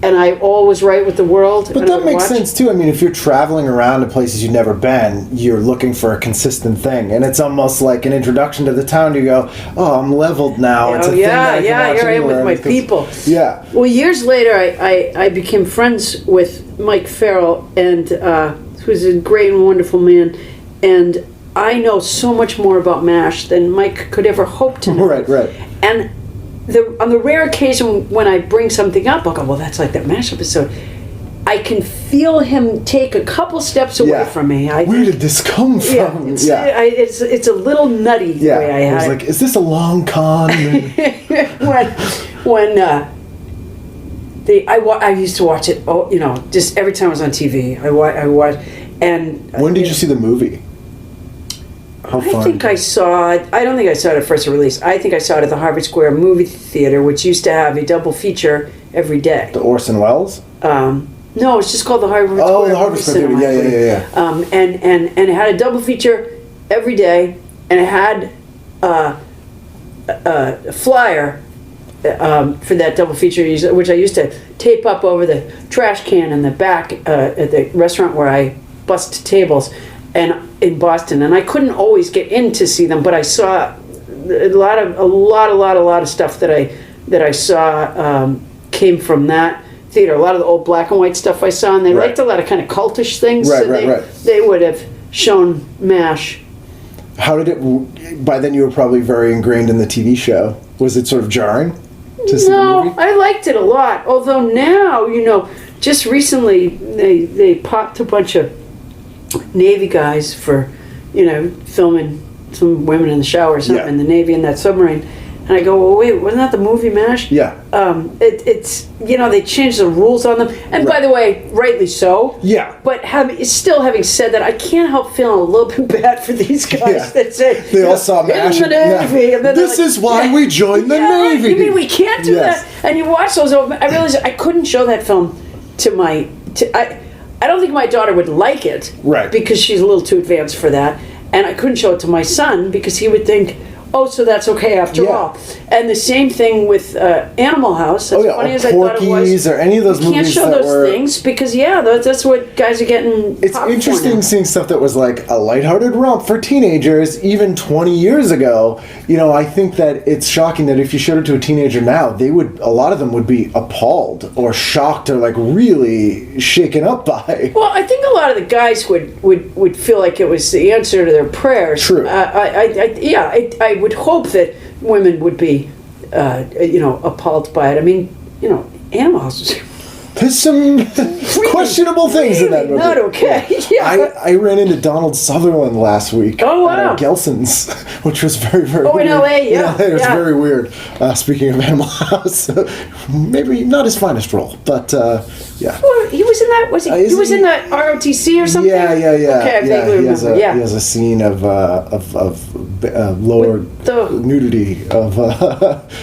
Speaker 5: and I all was right with the world.
Speaker 3: But that makes sense too. I mean, if you're traveling around to places you've never been, you're looking for a consistent thing, and it's almost like an introduction to the town. You go, "Oh, I'm leveled now." It's a thing that I can watch
Speaker 5: here I am with my people.
Speaker 3: Yeah.
Speaker 5: Well, years later, I became friends with Mike Farrell, and who's a great and wonderful man, and I know so much more about M.A.S.H. than Mike could ever hope to know.
Speaker 3: Right.
Speaker 5: And on the rare occasion when I bring something up, I'll go, well, that's like that M.A.S.H. episode. I can feel him take a couple steps away from me.
Speaker 3: Where did this come from?
Speaker 5: It's a little nutty the way I had it.
Speaker 3: Like, is this a long con?
Speaker 5: I used to watch it, just every time I was on TV. I watched, and
Speaker 3: when did you see the movie? How fun?
Speaker 5: I think I saw it. I don't think I saw it at first release. I think I saw it at the Harvard Square Movie Theater, which used to have a double feature every day.
Speaker 3: The Orson Welles?
Speaker 5: No, it's just called the Harvard Square.
Speaker 3: Oh, the Harvard Square Theater. Yeah.
Speaker 5: And it had a double feature every day, and it had a flyer for that double feature, which I used to tape up over the trash can in the back at the restaurant where I bust tables, and in Boston. And I couldn't always get in to see them, but I saw a lot of stuff that I saw came from that theater. A lot of the old black and white stuff I saw, and they liked a lot of kind of cultish things. They would have shown M.A.S.H.
Speaker 3: How did it? By then, you were probably very ingrained in the TV show. Was it sort of jarring to see the movie?
Speaker 5: I liked it a lot. Although now, just recently they popped a bunch of Navy guys for, filming some women in the shower or something in the Navy in that submarine. And I go, well, wait, wasn't that the movie M.A.S.H.?
Speaker 3: Yeah.
Speaker 5: It's they changed the rules on them. And by the way, rightly so.
Speaker 3: Yeah.
Speaker 5: But still having said that, I can't help feeling a little bit bad for these guys that say,
Speaker 3: they all saw M.A.S.H.
Speaker 5: in the Navy. And then
Speaker 3: this is why we joined the Navy.
Speaker 5: You mean we can't do that? And you watch those, I realized I couldn't show that film to I don't think my daughter would like it.
Speaker 3: Right.
Speaker 5: Because she's a little too advanced for that. And I couldn't show it to my son because he would think, oh, so that's okay after all. And the same thing with Animal House. As funny as I thought it was,
Speaker 3: or any of those movies.
Speaker 5: You can't show those things because that's what guys are getting.
Speaker 3: It's interesting seeing stuff that was like a lighthearted romp for teenagers even 20 years ago. I think that it's shocking that if you showed it to a teenager now, a lot of them would be appalled or shocked or like really shaken up by.
Speaker 5: Well, I think a lot of the guys would feel like it was the answer to their prayers.
Speaker 3: True.
Speaker 5: I would hope that women would be, appalled by it. I mean, Animal House.
Speaker 3: There's some questionable things in that movie.
Speaker 5: Not okay. Yeah.
Speaker 3: I ran into Donald Sutherland last week.
Speaker 5: Oh, wow.
Speaker 3: At Gelson's, which was very, very weird.
Speaker 5: Oh, in L.A., yeah.
Speaker 3: It was very weird. Speaking of Animal House, maybe not his finest role, but yeah.
Speaker 5: Well, he was in that. He was in that ROTC or something?
Speaker 3: Yeah.
Speaker 5: Okay, I vaguely remember.
Speaker 3: He has a scene of lower nudity of.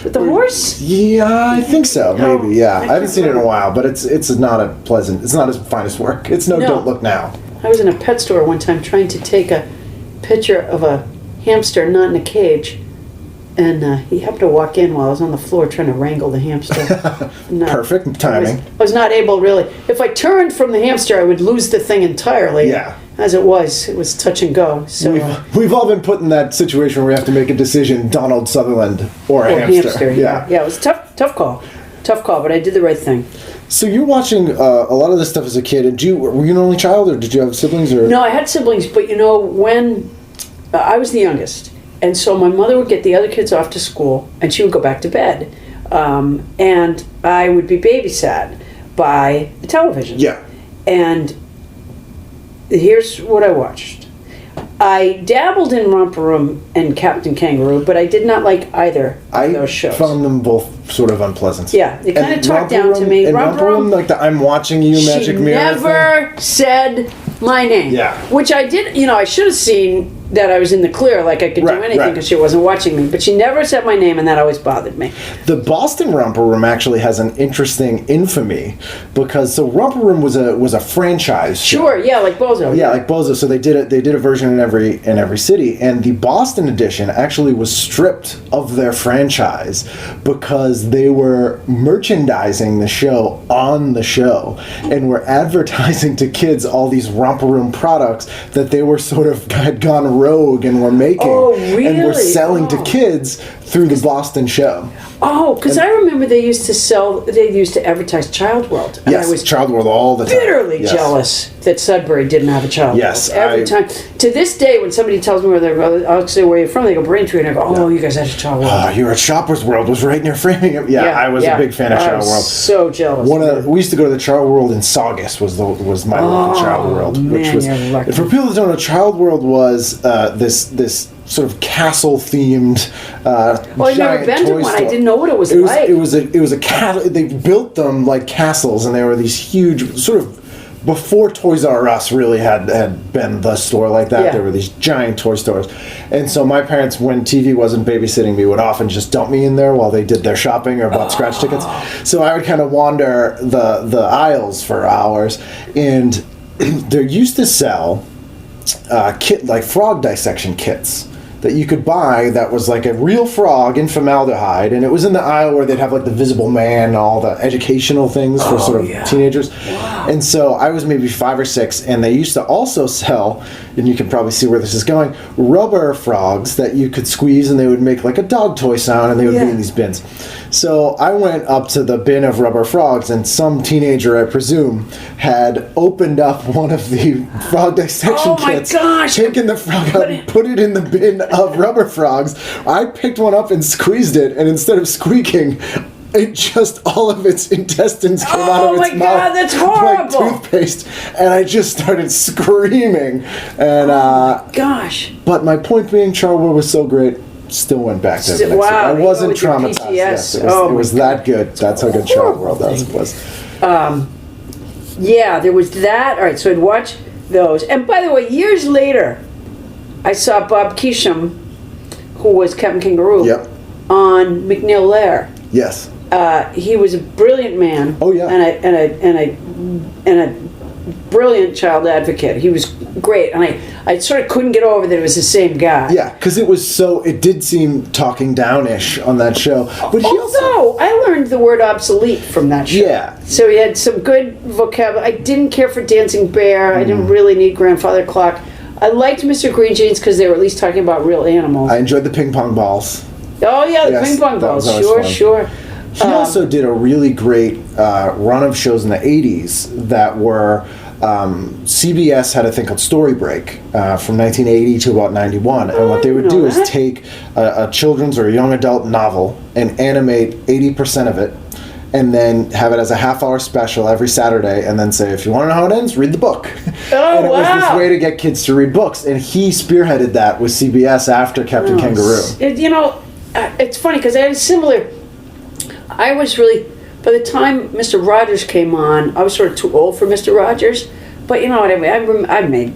Speaker 5: With the horse?
Speaker 3: Yeah, I think so. Maybe. Yeah, I haven't seen it in a while, but it's not it's not his finest work. It's no Don't Look Now.
Speaker 5: I was in a pet store one time trying to take a picture of a hamster not in a cage, and he happened to walk in while I was on the floor trying to wrangle the hamster.
Speaker 3: Perfect timing.
Speaker 5: I was not able really. If I turned from the hamster, I would lose the thing entirely.
Speaker 3: Yeah.
Speaker 5: As it was touch and go. So
Speaker 3: we've all been put in that situation where we have to make a decision: Donald Sutherland or a hamster.
Speaker 5: Yeah, it was a tough call, but I did the right thing.
Speaker 3: So you're watching a lot of this stuff as a kid. Were you an only child, or did you have siblings? Or
Speaker 5: no, I had siblings, but when I was the youngest, and so my mother would get the other kids off to school, and she would go back to bed, and I would be babysat by the television.
Speaker 3: Yeah,
Speaker 5: and here's what I watched. I dabbled in Romper Room and Captain Kangaroo, but I did not like either of those shows.
Speaker 3: I found them both sort of unpleasant.
Speaker 5: Yeah, they kind of talked down to me.
Speaker 3: Romper Room, like the "I'm watching you" magic mirror.
Speaker 5: She never said my name.
Speaker 3: Yeah.
Speaker 5: Which I did, I should have seen that I was in the clear, like I could do anything because she wasn't watching me. But she never said my name, and that always bothered me.
Speaker 3: The Boston Romper Room actually has an interesting infamy because Romper Room was a franchise show.
Speaker 5: Sure, yeah, like Bozo.
Speaker 3: Yeah, like Bozo. So they did a version in every city, and the Boston edition actually was stripped of their franchise because they were merchandising the show on the show and were advertising to kids all these Romper Room products that they were sort of had gone rogue and were making and were selling to kids through the Boston show.
Speaker 5: Oh, because I remember they used to advertise Child World. And
Speaker 3: yes,
Speaker 5: I was
Speaker 3: Child World all the time.
Speaker 5: Bitterly jealous that Sudbury didn't have a Child World. Every time. To this day, when somebody tells me I'll say where you're from, they go Braintree, and I go, oh, you guys had a Child World.
Speaker 3: You're at Shoppers World was right near Framingham. Yeah, I was a big fan of Child World.
Speaker 5: So jealous.
Speaker 3: We used to go to the Child World in Saugus was my local Child World, which was for people that don't know, Child World was this sort of castle themed.
Speaker 5: I've never been to one. I didn't know what it was like.
Speaker 3: It was a castle. They built them like castles, and they were these huge sort of. Before Toys R Us really had been the store like that, there were these giant toy stores. And so my parents, when TV wasn't babysitting me, would often just dump me in there while they did their shopping or bought scratch tickets. So I would kind of wander the aisles for hours. And they used to sell like frog dissection kits that you could buy that was like a real frog in formaldehyde, and it was in the aisle where they'd have like the Visible Man and all the educational things for sort of teenagers. Wow. And so I was maybe 5 or 6, and they used to also sell, and you can probably see where this is going, rubber frogs that you could squeeze, and they would make like a dog toy sound, and they would be in these bins. So I went up to the bin of rubber frogs, and some teenager, I presume, had opened up one of the frog dissection kits, taken the frog out and put it in the bin of rubber frogs. I picked one up and squeezed it, and instead of squeaking, it just, all of its intestines came out of its mouth. Oh my God,
Speaker 5: that's horrible!
Speaker 3: Like toothpaste. And I just started screaming. And,
Speaker 5: gosh.
Speaker 3: But my point being, Charwood was so great, still went back to it.
Speaker 5: Wow.
Speaker 3: I wasn't traumatized. Yes, it was that good. That's how good Charwood was.
Speaker 5: Yeah, there was that. All right, so I'd watch those. And by the way, years later, I saw Bob Keesham, who was Captain Kangaroo, on McNeil Lair.
Speaker 3: Yes.
Speaker 5: He was a brilliant man.
Speaker 3: Oh yeah.
Speaker 5: And a brilliant child advocate. He was great, and I sort of couldn't get over that it was the same guy.
Speaker 3: Yeah, because it did seem talking downish on that show. But
Speaker 5: although I learned the word obsolete from that show.
Speaker 3: Yeah.
Speaker 5: So he had some good vocabulary. I didn't care for Dancing Bear. I didn't really need Grandfather Clock. I liked Mr. Green Jeans because they were at least talking about real animals.
Speaker 3: I enjoyed the ping pong balls.
Speaker 5: Oh yeah, the ping pong balls. Sure.
Speaker 3: He also did a really great run of shows in the 80s that were, CBS had a thing called Story Break from 1980 to about 91. And what they would do is take a children's or a young adult novel and animate 80% of it, and then have it as a half-hour special every Saturday, and then say, if you want to know how it ends, read the book.
Speaker 5: Oh,
Speaker 3: and it was this way to get kids to read books. And he spearheaded that with CBS after Captain Kangaroo.
Speaker 5: It's funny because I had a similar... I was really... By the time Mr. Rogers came on, I was sort of too old for Mr. Rogers. But you know what I mean? I made...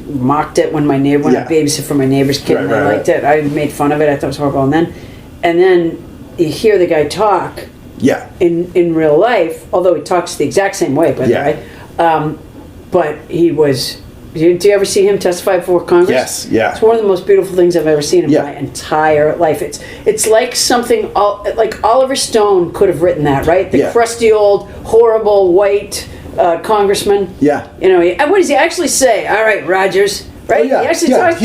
Speaker 5: mocked it when I babysat for my neighbor's kid, and I liked it. I made fun of it. I thought it was horrible. And then you hear the guy talk...
Speaker 3: Yeah.
Speaker 5: In real life, although he talks the exact same way, by the way. But he was... Do you ever see him testify before Congress?
Speaker 3: Yes, yeah.
Speaker 5: It's one of the most beautiful things I've ever seen in my entire life. It's like something... like Oliver Stone could have written that, right? The crusty old, horrible, white congressman.
Speaker 3: Yeah.
Speaker 5: And what does he actually say? All right, Rogers. Right?
Speaker 3: Oh, yeah.
Speaker 5: He actually talks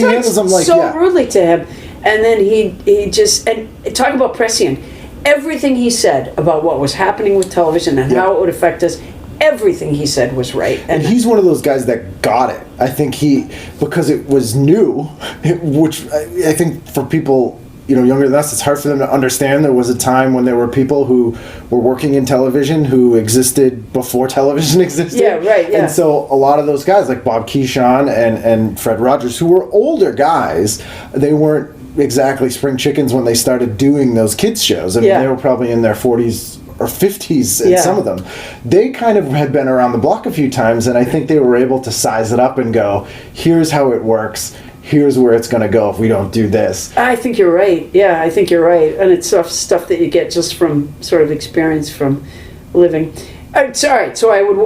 Speaker 5: so rudely to him. And then he just... And talk about prescient. Everything he said about what was happening with television and how it would affect us, everything he said was right.
Speaker 3: And he's one of those guys that got it. I think because it was new, which I think for people younger than us, it's hard for them to understand. There was a time when there were people who were working in television who existed before television existed.
Speaker 5: Yeah, right, yeah.
Speaker 3: And so a lot of those guys, like Bob Keeshon and Fred Rogers, who were older guys, they weren't exactly spring chickens when they started doing those kids shows. I mean, they were probably in their 40s or 50s in some of them. They kind of had been around the block a few times, and I think they were able to size it up and go, here's how it works, here's where it's going to go if we don't do this.
Speaker 5: I think you're right. Yeah, I think you're right. And it's stuff that you get just from sort of experience from living. All right, so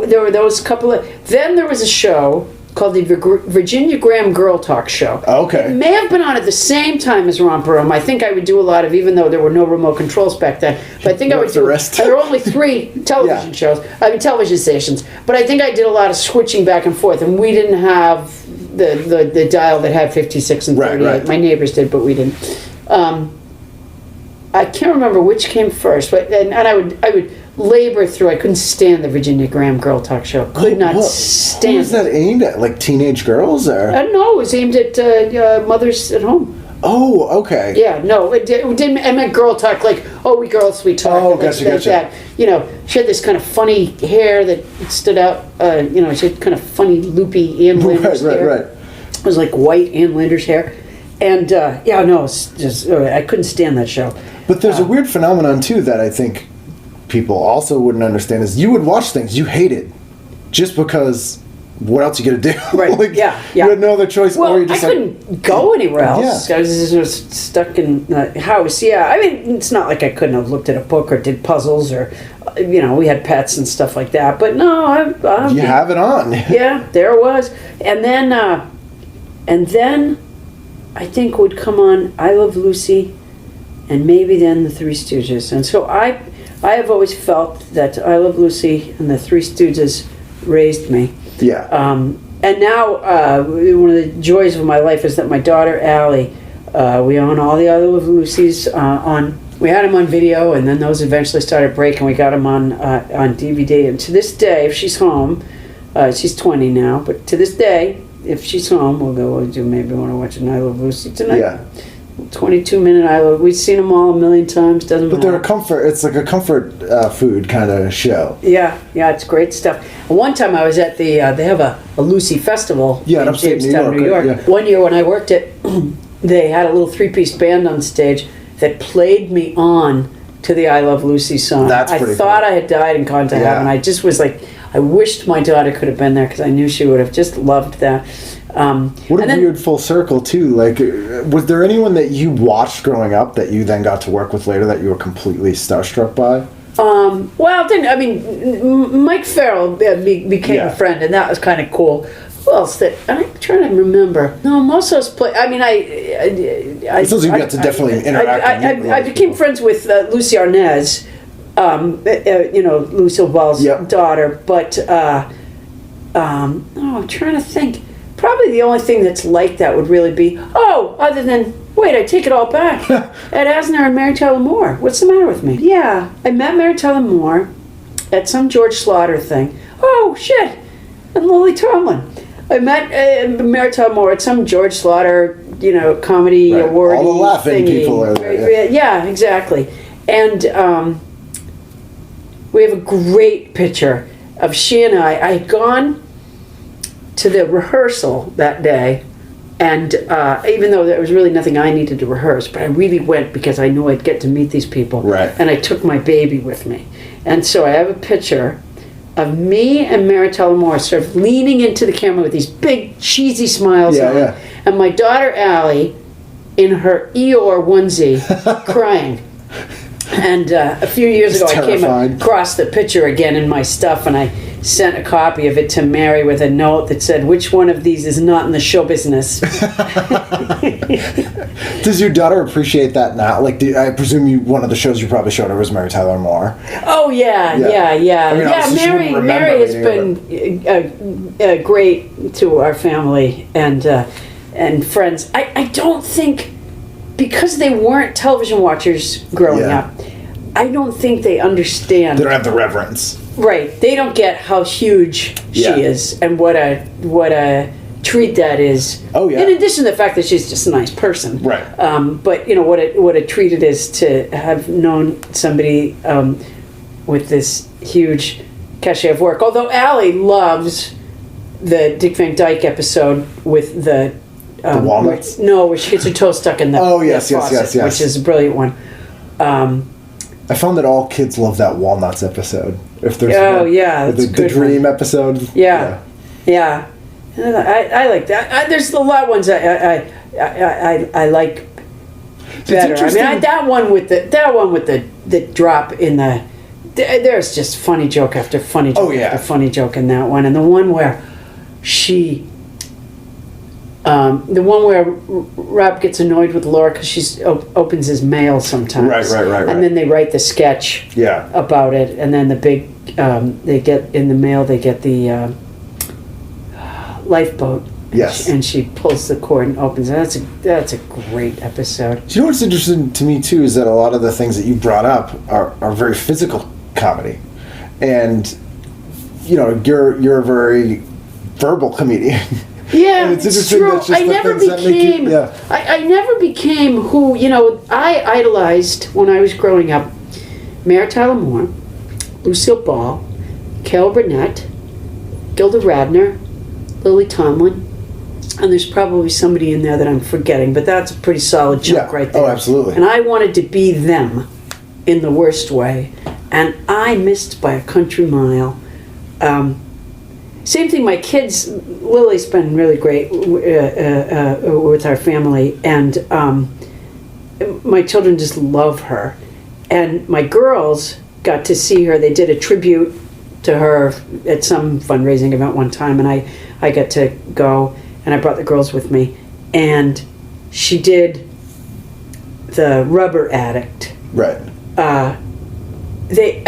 Speaker 5: there were those couple of... Then there was a show called the Virginia Graham Girl Talk Show.
Speaker 3: Okay.
Speaker 5: It may have been on at the same time as Romper Room. I think I would do a lot of, even though there were no remote controls back then, but I think I would do... There were only 3 television shows, television stations, but I think I did a lot of switching back and forth, and we didn't have the dial that had 56 and 38. Right. My neighbors did, but we didn't. I can't remember which came first, but and I would labor through. I couldn't stand the Virginia Graham Girl Talk Show. Could not stand.
Speaker 3: Who was that aimed at? Like teenage girls, or?
Speaker 5: No, it was aimed at mothers at home.
Speaker 3: Oh, okay.
Speaker 5: Yeah, no, it didn't. I meant girl talk, like, we girls, we talk.
Speaker 3: Oh, gotcha.
Speaker 5: That. She had this kind of funny hair that stood out. She had kind of funny, loopy Ann Landers hair. Right. It was like white Ann Landers hair. And, it's just, I couldn't stand that show.
Speaker 3: But there's a weird phenomenon, too, that I think people also wouldn't understand, is you would watch things you hated just because... What else you gonna do?
Speaker 5: Right.
Speaker 3: You had no other choice.
Speaker 5: Well,
Speaker 3: or you just
Speaker 5: I couldn't go anywhere else. I was just stuck in the house. Yeah, I mean, it's not like I couldn't have looked at a book or did puzzles or, we had pets and stuff like that. But no,
Speaker 3: you have it on.
Speaker 5: Yeah, there it was. And then I think would come on I Love Lucy, and maybe then the Three Stooges. And so I have always felt that I Love Lucy and the Three Stooges raised me.
Speaker 3: Yeah.
Speaker 5: And now one of the joys of my life is that my daughter Allie, we own all the I Love Lucy's on. We had them on video, and then those eventually started breaking. We got them on DVD, and to this day, if she's home, she's 20 now, but to this day, if she's home, we'll do maybe want to watch an I Love Lucy tonight.
Speaker 3: Yeah.
Speaker 5: 22-minute I Love. We've seen them all a million times. Doesn't matter.
Speaker 3: But they're a comfort. It's like a comfort food kind of show.
Speaker 5: Yeah, it's great stuff. One time I was at the they have a Lucy festival
Speaker 3: in
Speaker 5: upstate
Speaker 3: Jamestown,
Speaker 5: New York.
Speaker 3: Yeah.
Speaker 5: One year when I worked it, they had a little 3-piece band on stage that played me on to the I Love Lucy song.
Speaker 3: That's pretty
Speaker 5: I thought
Speaker 3: cool.
Speaker 5: I had died and gone to heaven. I just was like, I wished my daughter could have been there because I knew she would have just loved that.
Speaker 3: What a weird full circle too. Like, was there anyone that you watched growing up that you then got to work with later that you were completely starstruck by?
Speaker 5: Mike Farrell became a friend, and that was kind of cool. Who else I'm trying to remember. No, most of us play. I mean, I
Speaker 3: sounds like you got to definitely interact.
Speaker 5: I became friends with Lucy Arnaz, Lucille Ball's daughter. But I'm trying to think. Probably the only thing that's like that would really be other than I take it all back. Ed Asner and Mary Tyler Moore. What's the matter with me? Yeah, I met Mary Tyler Moore at some George Slaughter thing. Oh shit! And Lily Tomlin. I met Mary Tyler Moore at some George Slaughter, comedy award.
Speaker 3: All the laughing people are there.
Speaker 5: Yeah, exactly. And we have a great picture of she and I. I had gone to the rehearsal that day, and even though there was really nothing I needed to rehearse, but I really went because I knew I'd get to meet these people.
Speaker 3: Right.
Speaker 5: And I took my baby with me. And so I have a picture of me and Mary Tyler Moore sort of leaning into the camera with these big cheesy smiles on.
Speaker 3: Yeah.
Speaker 5: And my daughter Allie in her Eeyore onesie crying. And a few years ago I came across the picture again in my stuff, and I sent a copy of it to Mary with a note that said, which one of these is not in the show business?
Speaker 3: Does your daughter appreciate that now? Like, I presume one of the shows you probably showed her was Mary Tyler Moore.
Speaker 5: Oh, yeah. Mary has been great to our family and friends. I don't think, because they weren't television watchers growing up, I don't think they understand.
Speaker 3: They don't have the reverence.
Speaker 5: Right. They don't get how huge she is and what a treat that is.
Speaker 3: Oh, yeah.
Speaker 5: In addition to the fact that she's just a nice person.
Speaker 3: Right.
Speaker 5: But, what a treat it is to have known somebody with this huge cachet of work. Although Allie loves the Dick Van Dyke episode with the
Speaker 3: walnuts?
Speaker 5: Where she gets her toe stuck in the faucet,
Speaker 3: yes.
Speaker 5: which is a brilliant one.
Speaker 3: I found that all kids love that walnuts episode. If there's the dream episode.
Speaker 5: Yeah. I like that. There's a lot of ones I like better. I mean, that one with the drop in the. There's just funny joke after funny joke after funny joke in that one, and the one where she. The one where Rob gets annoyed with Laura because she opens his mail sometimes.
Speaker 3: Right.
Speaker 5: And then they write the sketch about it, and then the big they get in the mail. They get the lifeboat.
Speaker 3: Yes.
Speaker 5: And she pulls the cord and opens it. That's a great episode.
Speaker 3: Do you know what's interesting to me too is that a lot of the things that you brought up are very physical comedy, and you're a very verbal comedian.
Speaker 5: Yeah, it's true. I never became who, I idolized when I was growing up. Mary Tyler Moore, Lucille Ball, Carol Burnett, Gilda Radner, Lily Tomlin, and there's probably somebody in there that I'm forgetting, but that's a pretty solid chunk right there.
Speaker 3: Oh, absolutely.
Speaker 5: And I wanted to be them in the worst way, and I missed by a country mile. Same thing, my kids, Lily's been really great with our family, and my children just love her. And my girls got to see her. They did a tribute to her at some fundraising event one time, and I got to go, and I brought the girls with me. And she did the Rubber Addict.
Speaker 3: Right.
Speaker 5: They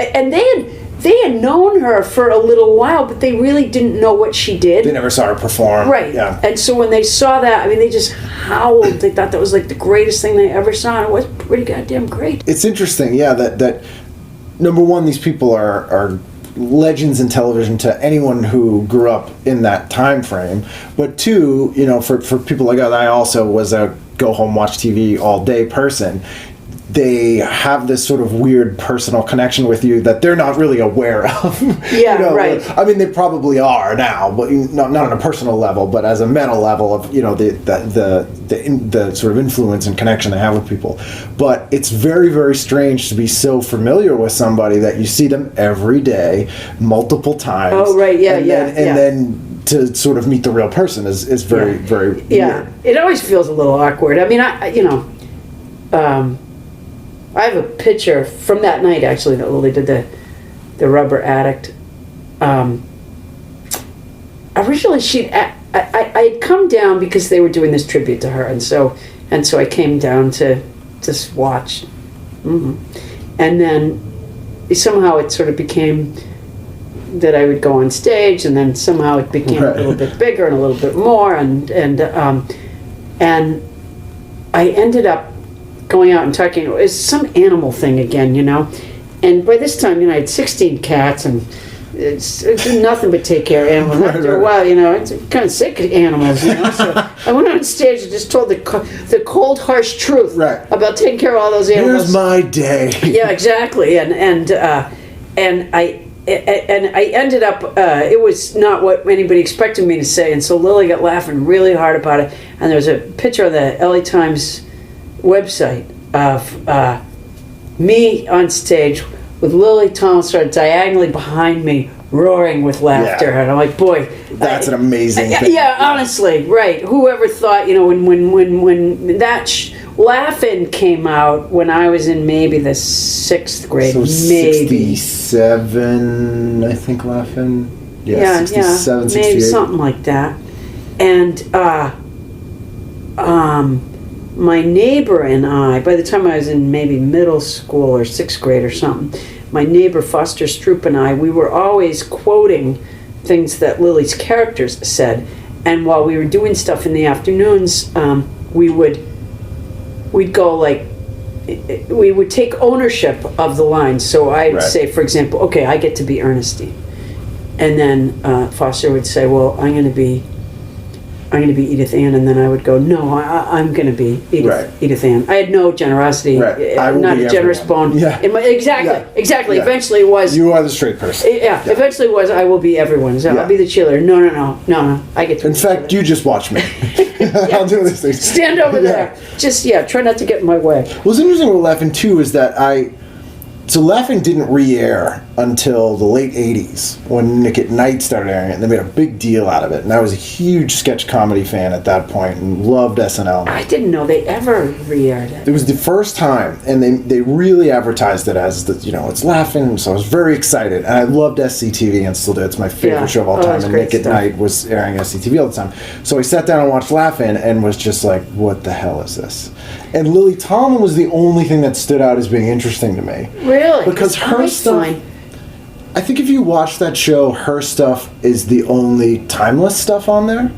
Speaker 5: had known her for a little while, but they really didn't know what she did.
Speaker 3: They never saw her perform.
Speaker 5: Right.
Speaker 3: Yeah.
Speaker 5: And so when they saw that, I mean, they just howled. They thought that was like the greatest thing they ever saw, and it was pretty goddamn great.
Speaker 3: It's interesting, yeah, that number one, these people are legends in television to anyone who grew up in that time frame. But two, for people like us, I also was a go home, watch TV all day person. They have this sort of weird personal connection with you that they're not really aware of.
Speaker 5: Yeah, right.
Speaker 3: I mean, they probably are now, but not on a personal level, but as a mental level of the sort of influence and connection they have with people. But it's very, very strange to be so familiar with somebody that you see them every day, multiple times.
Speaker 5: Oh, right, yeah,
Speaker 3: and then to sort of meet the real person is very, very weird.
Speaker 5: It always feels a little awkward. I mean, I have a picture from that night, actually, that Lily did the Rubber Addict. Originally, I had come down because they were doing this tribute to her, and so I came down to just watch. Mm-hmm. And then somehow it sort of became that I would go on stage, and then somehow it became a little bit bigger and a little bit more, and I ended up going out and talking. It was some animal thing again, and by this time, I had 16 cats, and it's nothing but take care of animals. After a while, it's kind of sick of animals, So I went on stage and just told the cold, harsh truth about taking care of all those animals.
Speaker 3: Here's my day.
Speaker 5: Yeah, exactly, and I ended up, it was not what anybody expected me to say, and so Lily got laughing really hard about it, and there was a picture of the LA Times website of me on stage with Lily Tomlin diagonally behind me, roaring with laughter, and I'm like, boy,
Speaker 3: that's an amazing thing.
Speaker 5: Yeah, honestly, right? Whoever thought, when that Laugh-In came out when I was in maybe the 6th grade,
Speaker 3: so
Speaker 5: maybe
Speaker 3: 67, I think. Laugh-In, 67,
Speaker 5: maybe
Speaker 3: 68.
Speaker 5: something like that, and my neighbor and I, by the time I was in maybe middle school or 6th grade or something, my neighbor Foster Stroop and I, we were always quoting things that Lily's characters said, and while we were doing stuff in the afternoons, we'd go like, we would take ownership of the lines. So I'd say, for example, okay, I get to be Ernestine, and then Foster would say, well, I'm going to be Edith Ann, and then I would go, no, I'm going to be Edith Ann. I had no generosity, not a generous bone.
Speaker 3: Yeah.
Speaker 5: Exactly.
Speaker 3: Yeah.
Speaker 5: Eventually it was...
Speaker 3: You are the straight person.
Speaker 5: Eventually it was, I will be everyone. So I'll be the cheerleader. No, I get to
Speaker 3: In fact, you just watch me. I'll do these things.
Speaker 5: Stand over there. Just, try not to get in my way.
Speaker 3: What's interesting with Laugh-In too is that So Laugh-In didn't re-air until the late 80s when Nick at Night started airing it, and they made a big deal out of it. And I was a huge sketch comedy fan at that point and loved SNL.
Speaker 5: I didn't know they ever re-aired it.
Speaker 3: It was the first time, and they really advertised it as it's Laugh-In, so I was very excited. And I loved SCTV and still do. It's my favorite show of all time, and Nick at Night was airing SCTV all the time. So I sat down and watched Laugh-In and was just like, what the hell is this? And Lily Tomlin was the only thing that stood out as being interesting to me.
Speaker 5: Really?
Speaker 3: Because her stuff... I think if you watch that show, her stuff is the only timeless stuff on there.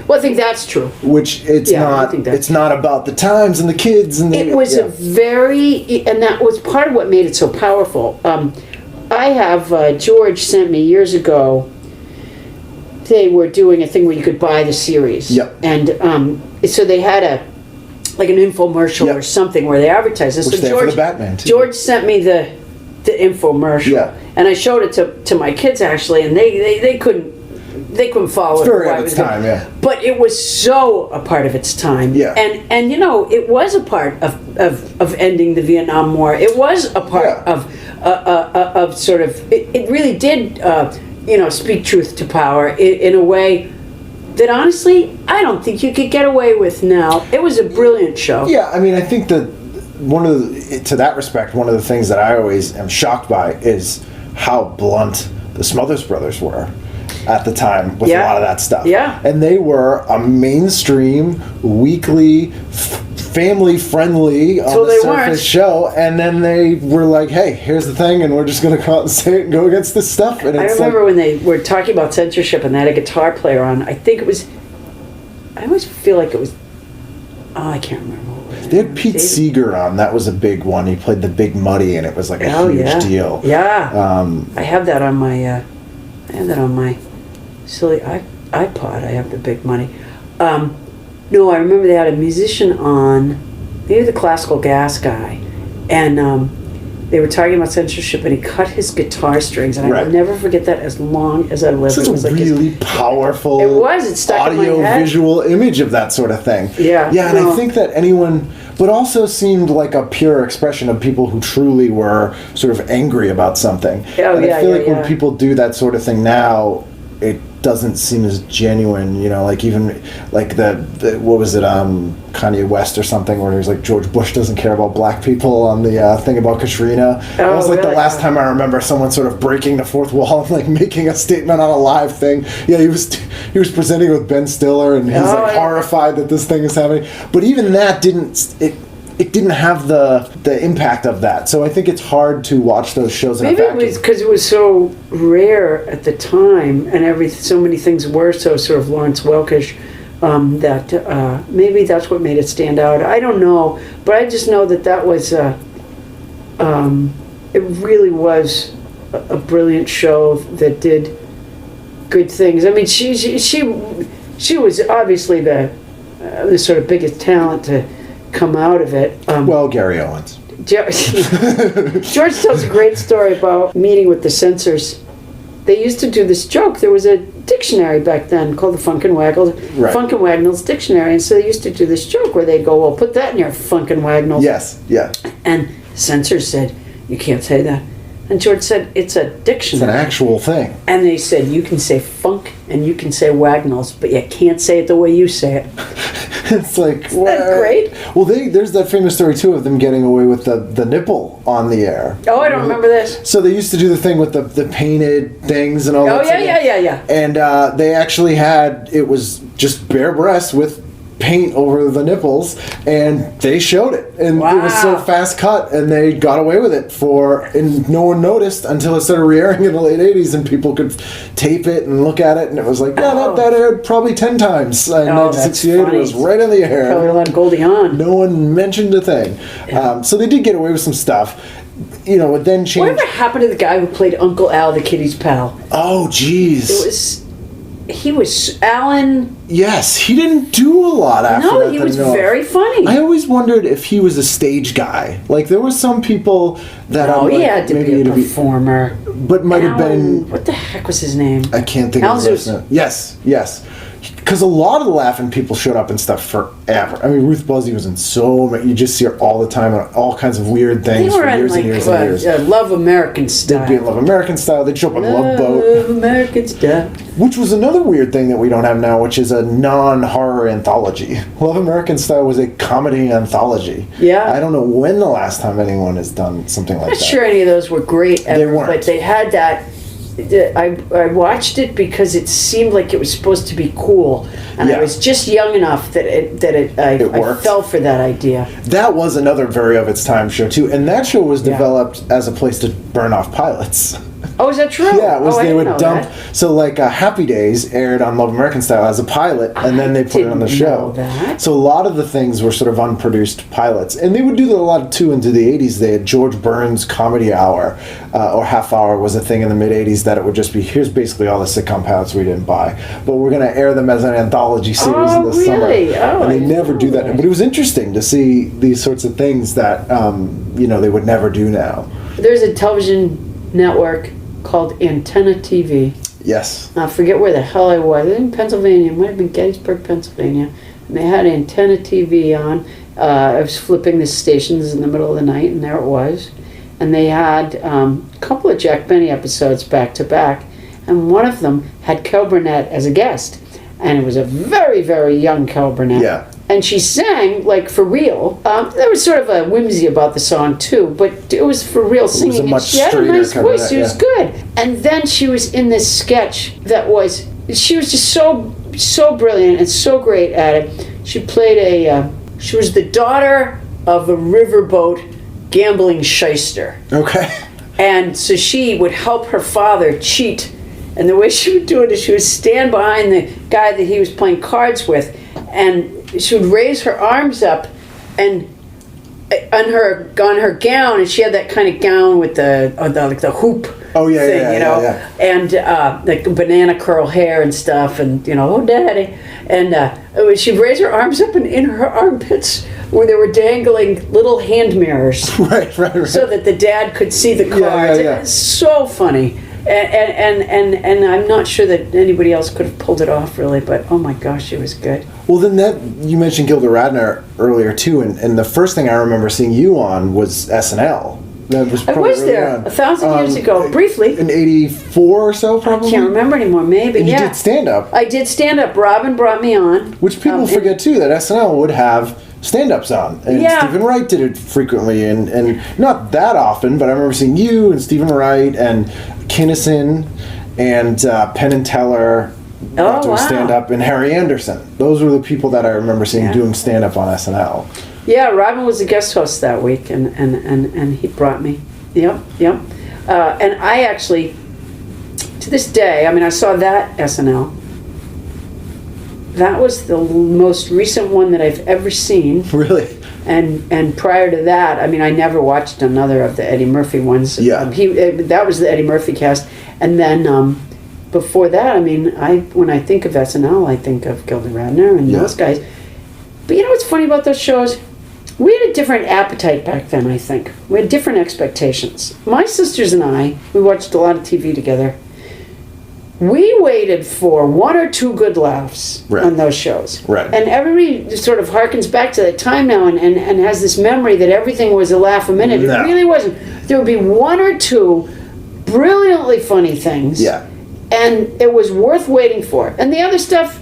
Speaker 5: Well, I think that's true.
Speaker 3: Which it's not about the times and the kids and
Speaker 5: it was a very, and that was part of what made it so powerful. I have George sent me years ago. They were doing a thing where you could buy the series.
Speaker 3: Yep.
Speaker 5: And so they had an infomercial or something where they advertised this.
Speaker 3: Which
Speaker 5: so
Speaker 3: for the Batman too.
Speaker 5: George sent me the infomercial, and I showed it to my kids actually, and they couldn't follow it.
Speaker 3: Very of its time,
Speaker 5: But it was so a part of its time, and it was a part of ending the Vietnam War. It was a part of sort of it really did speak truth to power in a way that honestly I don't think you could get away with now. It was a brilliant show.
Speaker 3: Yeah, I mean, I think that to that respect, one of the things that I always am shocked by is how blunt the Smothers Brothers were. at the time with a lot of that stuff.
Speaker 5: Yeah.
Speaker 3: And they were a mainstream, weekly, family-friendly on the surface show, and then they were like, hey, here's the thing, and we're just going to come out and say it and go against this stuff. And
Speaker 5: I remember when they were talking about censorship and they had a guitar player on. I think it was, I always feel like it was, I can't remember.
Speaker 3: They had Pete Seeger on. That was a big one. He played the Big Muddy, and it was like a huge deal.
Speaker 5: Yeah. I have that on my, silly iPod. I have the Big Muddy. No, I remember they had a musician on, maybe the Classical Gas guy, and they were talking about censorship, and he cut his guitar strings, and I will never forget that as long as I live.
Speaker 3: It was a really powerful
Speaker 5: it stuck in my head.
Speaker 3: Audio-visual image of that sort of thing.
Speaker 5: Yeah.
Speaker 3: Yeah, and I think that anyone, but also seemed like a pure expression of people who truly were sort of angry about something. And I feel like when people do that sort of thing now, it doesn't seem as genuine, you know, like even like the what was it, Kanye West or something, where there's like George Bush doesn't care about black people on the thing about Katrina. It was like the last time I remember someone sort of breaking the fourth wall and like making a statement on a live thing. Yeah, he was presenting with Ben Stiller, and he's horrified that this thing is happening. But even that didn't it didn't have the impact of that. So I think it's hard to watch those shows in a vacuum.
Speaker 5: Maybe it was because it was so rare at the time, and so many things were so sort of Lawrence Welkish, that maybe that's what made it stand out. I don't know, but I just know that was it really was a brilliant show that did good things. I mean, she was obviously the sort of biggest talent to come out of it.
Speaker 3: Well, Gary Owens.
Speaker 5: George tells a great story about meeting with the censors. They used to do this joke. There was a dictionary back then called the Funk and Wagnalls Dictionary, and so they used to do this joke where they'd go, well, put that in your Funk and Wagnalls.
Speaker 3: Yes, yeah.
Speaker 5: And censors said, you can't say that. And George said, it's a dictionary.
Speaker 3: It's an actual thing.
Speaker 5: And they said, you can say funk and you can say Wagnalls, but you can't say it the way you say it.
Speaker 3: It's like,
Speaker 5: isn't that great?
Speaker 3: Well, there's that famous story too of them getting away with the nipple on the air.
Speaker 5: Oh, I don't remember this.
Speaker 3: So they used to do the thing with the painted things and all that.
Speaker 5: Oh, yeah.
Speaker 3: And they actually it was just bare breasts with paint over the nipples, and they showed it, and it was so fast cut, and they got away with it and no one noticed until it started re-airing in the late 80s, and people could tape it and look at it, and it was like, that aired probably 10 times in 1968. It was right in the air.
Speaker 5: Probably let Goldie Hawn.
Speaker 3: No one mentioned a thing. So they did get away with some stuff. You know, it then changed.
Speaker 5: Whatever happened to the guy who played Uncle Al, the Kitty's pal?
Speaker 3: Oh, jeez.
Speaker 5: He was Alan.
Speaker 3: Yes, he didn't do a lot after that.
Speaker 5: No, he was very funny.
Speaker 3: I always wondered if he was a stage guy. Like, there were some people that
Speaker 5: he had to be a performer.
Speaker 3: But might have been.
Speaker 5: What the heck was his name?
Speaker 3: I can't think of his name. Yes. Because a lot of the laughing people showed up and stuff forever. I mean, Ruth Buzzy was in so many. You just see her all the time on all kinds of weird things for years and years and years.
Speaker 5: Love American Style.
Speaker 3: They'd be in Love American Style. They'd show up on Love Boat.
Speaker 5: Love American Style.
Speaker 3: Which was another weird thing that we don't have now, which is a non-horror anthology. Love American Style was a comedy anthology.
Speaker 5: Yeah.
Speaker 3: I don't know when the last time anyone has done something like that.
Speaker 5: I'm not sure any of those were great ever,
Speaker 3: They weren't.
Speaker 5: but they had that. I watched it because it seemed like it was supposed to be cool, and I was just young enough that I fell for that idea.
Speaker 3: That was another very of its time show too, and that show was developed as a place to burn off pilots.
Speaker 5: Oh, is that true?
Speaker 3: Yeah, it was. They would dump.
Speaker 5: That.
Speaker 3: So, like, Happy Days aired on Love American Style as a pilot, and then they put it on the show.
Speaker 5: That.
Speaker 3: So a lot of the things were sort of unproduced pilots, and they would do that a lot too into the '80s. They had George Burns' Comedy Hour or Half Hour was a thing in the mid '80s that it would just be, here's basically all the sitcom pilots we didn't buy, but we're going to air them as an anthology series in the summer.
Speaker 5: Oh,
Speaker 3: and they never do that. But it was interesting to see these sorts of things that they would never do now.
Speaker 5: There's a television network called Antenna TV.
Speaker 3: Yes.
Speaker 5: I forget where the hell I was. In Pennsylvania. It might have been Gettysburg, Pennsylvania. And they had Antenna TV on. I was flipping the stations in the middle of the night, and there it was. And they had a couple of Jack Benny episodes back to back, and one of them had Kel Burnett as a guest. And it was a very, very young Kel Burnett.
Speaker 3: Yeah.
Speaker 5: And she sang, like, for real. There was sort of a whimsy about the song, too, but it was for real singing.
Speaker 3: It was a much
Speaker 5: she had a nice
Speaker 3: straighter
Speaker 5: voice. She was good. And then she was in this sketch that was... She was just so brilliant and so great at it. She played she was the daughter of a riverboat gambling shyster.
Speaker 3: Okay.
Speaker 5: And so she would help her father cheat. And the way she would do it is she would stand behind the guy that he was playing cards with, and she would raise her arms up and on her gown, and she had that kind of gown with the hoop thing, you know, and like banana curl hair and stuff, and oh daddy, and she'd raise her arms up, and in her armpits where they were dangling little hand mirrors,
Speaker 3: right,
Speaker 5: so that the dad could see the cards. It was so funny. And I'm not sure that anybody else could have pulled it off, really, but oh my gosh, it was good.
Speaker 3: Well, then you mentioned Gilda Radner earlier too, and the first thing I remember seeing you on was SNL. That was
Speaker 5: I was there 1,000 years ago, briefly.
Speaker 3: In '84 or so, probably?
Speaker 5: I can't remember anymore, maybe,
Speaker 3: and you did stand-up.
Speaker 5: I did stand-up. Robin brought me on.
Speaker 3: Which people forget, too, that SNL would have stand-ups on. And Stephen Wright did it frequently, and not that often, but I remember seeing you and Stephen Wright and Kinnison and Penn and Teller doing stand-up, and Harry Anderson. Those were the people that I remember seeing doing stand-up on SNL.
Speaker 5: Yeah, Robin was a guest host that week, and he brought me. Yep. And I actually, to this day, I mean, I saw that SNL. That was the most recent one that I've ever seen.
Speaker 3: Really?
Speaker 5: And prior to that, I mean, I never watched another of the Eddie Murphy ones.
Speaker 3: Yeah.
Speaker 5: That was the Eddie Murphy cast. And then before that, I mean, when I think of SNL, I think of Gilda Radner and those guys. But you know what's funny about those shows? We had a different appetite back then, I think. We had different expectations. My sisters and I, we watched a lot of TV together. We waited for one or two good laughs on those shows.
Speaker 3: Right.
Speaker 5: And everybody sort of harkens back to that time now and has this memory that everything was a laugh a minute.
Speaker 3: No.
Speaker 5: It really wasn't. There would be one or two brilliantly funny things.
Speaker 3: Yeah.
Speaker 5: And it was worth waiting for. And the other stuff,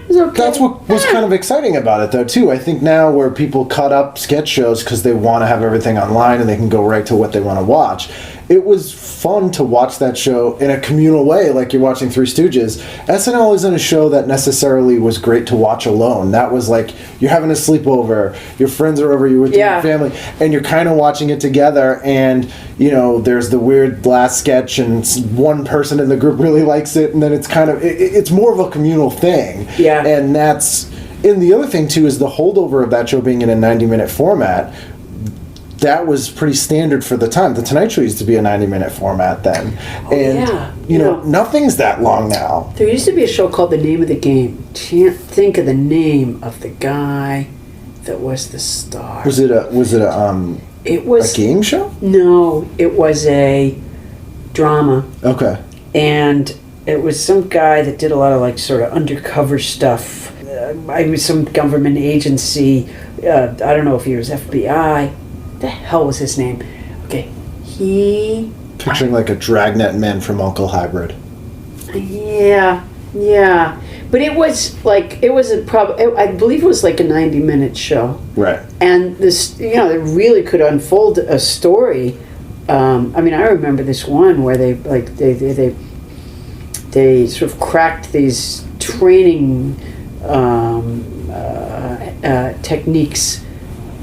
Speaker 5: was okay.
Speaker 3: That's what was kind of exciting about it, though, too. I think now where people cut up sketch shows because they want to have everything online and they can go right to what they want to watch, it was fun to watch that show in a communal way, like you're watching Three Stooges. SNL isn't a show that necessarily was great to watch alone. That was like, you're having a sleepover, your friends are over, you're with your family, and you're kind of watching it together, and, there's the weird last sketch, and one person in the group really likes it, and then it's kind of, it's more of a communal thing.
Speaker 5: Yeah.
Speaker 3: And the other thing, too, is the holdover of that show being in a 90-minute format. That was pretty standard for the time. The Tonight Show used to be a 90-minute format then. Nothing's that long now.
Speaker 5: There used to be a show called The Name of the Game. Can't think of the name of the guy that was the star.
Speaker 3: Was it a game show?
Speaker 5: No, it was a drama.
Speaker 3: Okay.
Speaker 5: And it was some guy that did a lot of like sort of undercover stuff. I was some government agency. I don't know if he was FBI. The hell was his name? Okay,
Speaker 3: picturing like a Dragnet Man from Uncle Hybrid.
Speaker 5: Yeah, but it was I believe it was like a 90-minute show.
Speaker 3: Right.
Speaker 5: And this, it really could unfold a story. I mean, I remember this one where they sort of cracked these training techniques.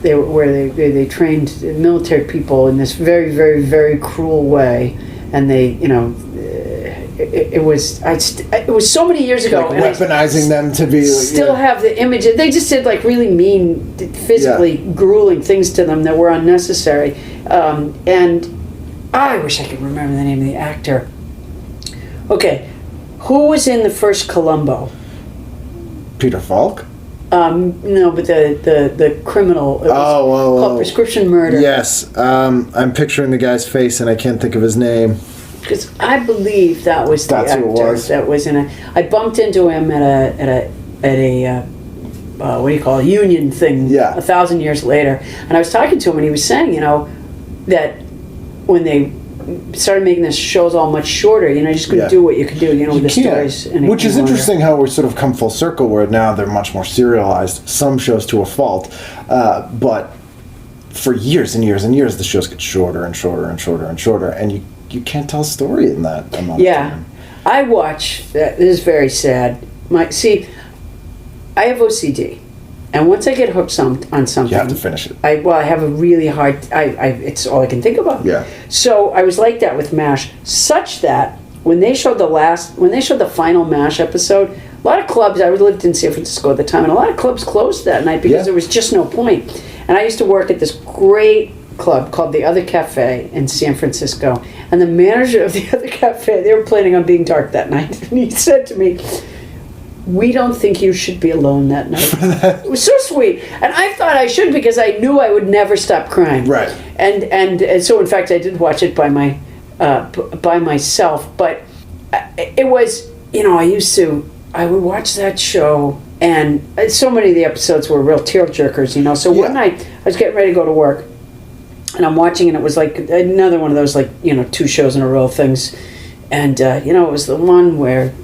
Speaker 5: They trained military people in this very, very, very cruel way, and they, it was so many years ago.
Speaker 3: Like weaponizing them to be.
Speaker 5: Still have the image. They just did like really mean, physically grueling things to them that were unnecessary. And I wish I could remember the name of the actor. Okay, who was in the first Columbo?
Speaker 3: Peter Falk?
Speaker 5: No, but the criminal. It was called Prescription Murder.
Speaker 3: Yes, I'm picturing the guy's face and I can't think of his name.
Speaker 5: Because I believe that was the actor that was in it. I bumped into him at a what do you call it, union thing 1,000 years later, and I was talking to him and he was saying, that when they started making the shows all much shorter. You just couldn't do what you could do, with the stories.
Speaker 3: Which is interesting how we're sort of come full circle where now they're much more serialized, some shows to a fault. But for years and years and years, the shows get shorter and shorter and shorter and shorter, and you can't tell a story in that amount of time.
Speaker 5: I watch, this is very sad. I have OCD. And once I get hooked on something,
Speaker 3: you have to finish it.
Speaker 5: I have a really hard. It's all I can think about.
Speaker 3: Yeah.
Speaker 5: So I was like that with M.A.S.H, such that when they showed the final M.A.S.H episode, a lot of clubs. I lived in San Francisco at the time, and a lot of clubs closed that night because there was just no point. And I used to work at this great club called the Other Cafe in San Francisco, and the manager of the Other Cafe, they were planning on being dark that night, and he said to me, "We don't think you should be alone that night." It was so sweet. And I thought I should because I knew I would never stop crying.
Speaker 3: Right.
Speaker 5: And so, in fact, I did watch it by myself. But it was, I would watch that show, and so many of the episodes were real tearjerkers, So one night, I was getting ready to go to work, and I'm watching, and it was like another one of those, 2 shows in a row things. And, it was the one where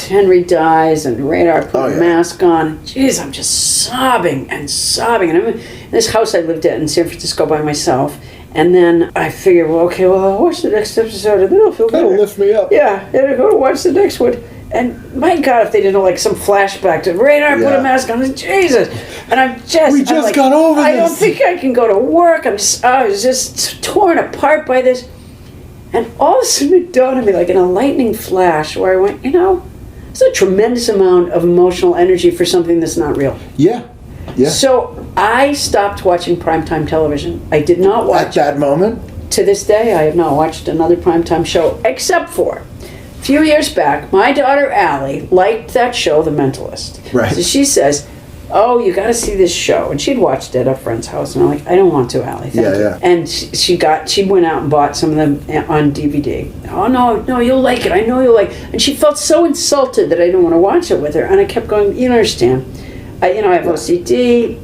Speaker 5: Henry dies and Radar put a mask on. Jeez, I'm just sobbing and sobbing. And I'm in this house I lived at in San Francisco by myself. And then I figured, I'll watch the next episode and then I'll feel better.
Speaker 3: That'll lift me up.
Speaker 5: Yeah, and I go to watch the next one. And my God, if they didn't some flashback to Radar put a mask on, Jesus. And
Speaker 3: we just got over this.
Speaker 5: I don't think I can go to work. I was just torn apart by this. And all of a sudden it dawned on me like in a lightning flash where I went, it's a tremendous amount of emotional energy for something that's not real.
Speaker 3: Yeah.
Speaker 5: So I stopped watching primetime television. I did not watch...
Speaker 3: At that moment?
Speaker 5: To this day, I have not watched another primetime show, except for a few years back, my daughter Allie liked that show, The Mentalist.
Speaker 3: Right.
Speaker 5: So she says, "Oh, you got to see this show." And she'd watched it at a friend's house. And I'm like, "I don't want to, Allie. Thank you." And she went out and bought some of them on DVD. "Oh, no, you'll like it. I know you'll like it." And she felt so insulted that I didn't want to watch it with her. And I kept going, "You don't understand. I have OCD.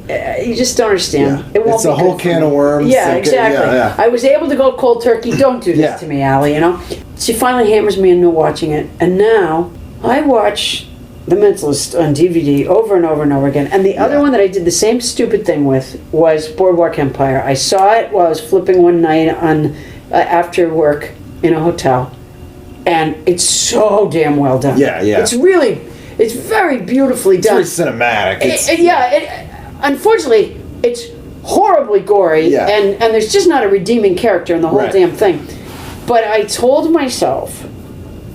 Speaker 5: You just don't understand. It won't
Speaker 3: it's a whole can of worms."
Speaker 5: Yeah, exactly. I was able to go cold turkey. Don't do this to me, Allie, She finally hammers me into watching it. And now I watch The Mentalist on DVD over and over and over again. And the other one that I did the same stupid thing with was Boardwalk Empire. I saw it while I was flipping one night on after work in a hotel. And it's so damn well done.
Speaker 3: Yeah.
Speaker 5: It's very beautifully done.
Speaker 3: It's very cinematic.
Speaker 5: Unfortunately, it's horribly gory, and there's just not a redeeming character in the whole damn thing. But I told myself,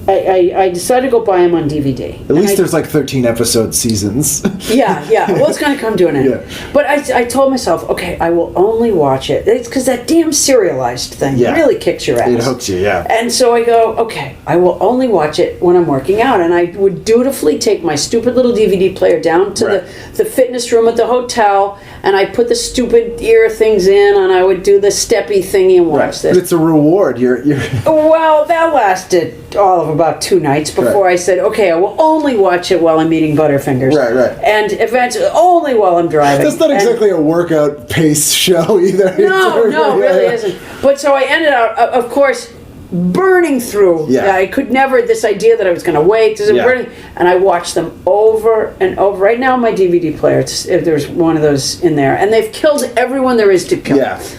Speaker 5: I decided to go buy them on DVD.
Speaker 3: At least there's 13 episode seasons.
Speaker 5: Yeah. Well, it's going to come to an end.
Speaker 3: Yeah.
Speaker 5: But I told myself, okay, I will only watch it. It's because that damn serialized thing really kicks your ass.
Speaker 3: It hooks you,
Speaker 5: And so I go, okay, I will only watch it when I'm working out. And I would dutifully take my stupid little DVD player down to the fitness room at the hotel, and I put the stupid ear things in, and I would do the steppy thingy and watch this.
Speaker 3: But it's a reward. You're
Speaker 5: Well, that lasted all of about 2 nights before I said, okay, I will only watch it while I'm eating Butterfingers.
Speaker 3: Right.
Speaker 5: And eventually, only while I'm driving.
Speaker 3: That's not exactly a workout pace show either.
Speaker 5: No, it really isn't. But so I ended up, of course, burning through. I could never, this idea that I was going to wait, and I watched them over and over. Right now, my DVD player, there's one of those in there, and they've killed everyone there is to kill.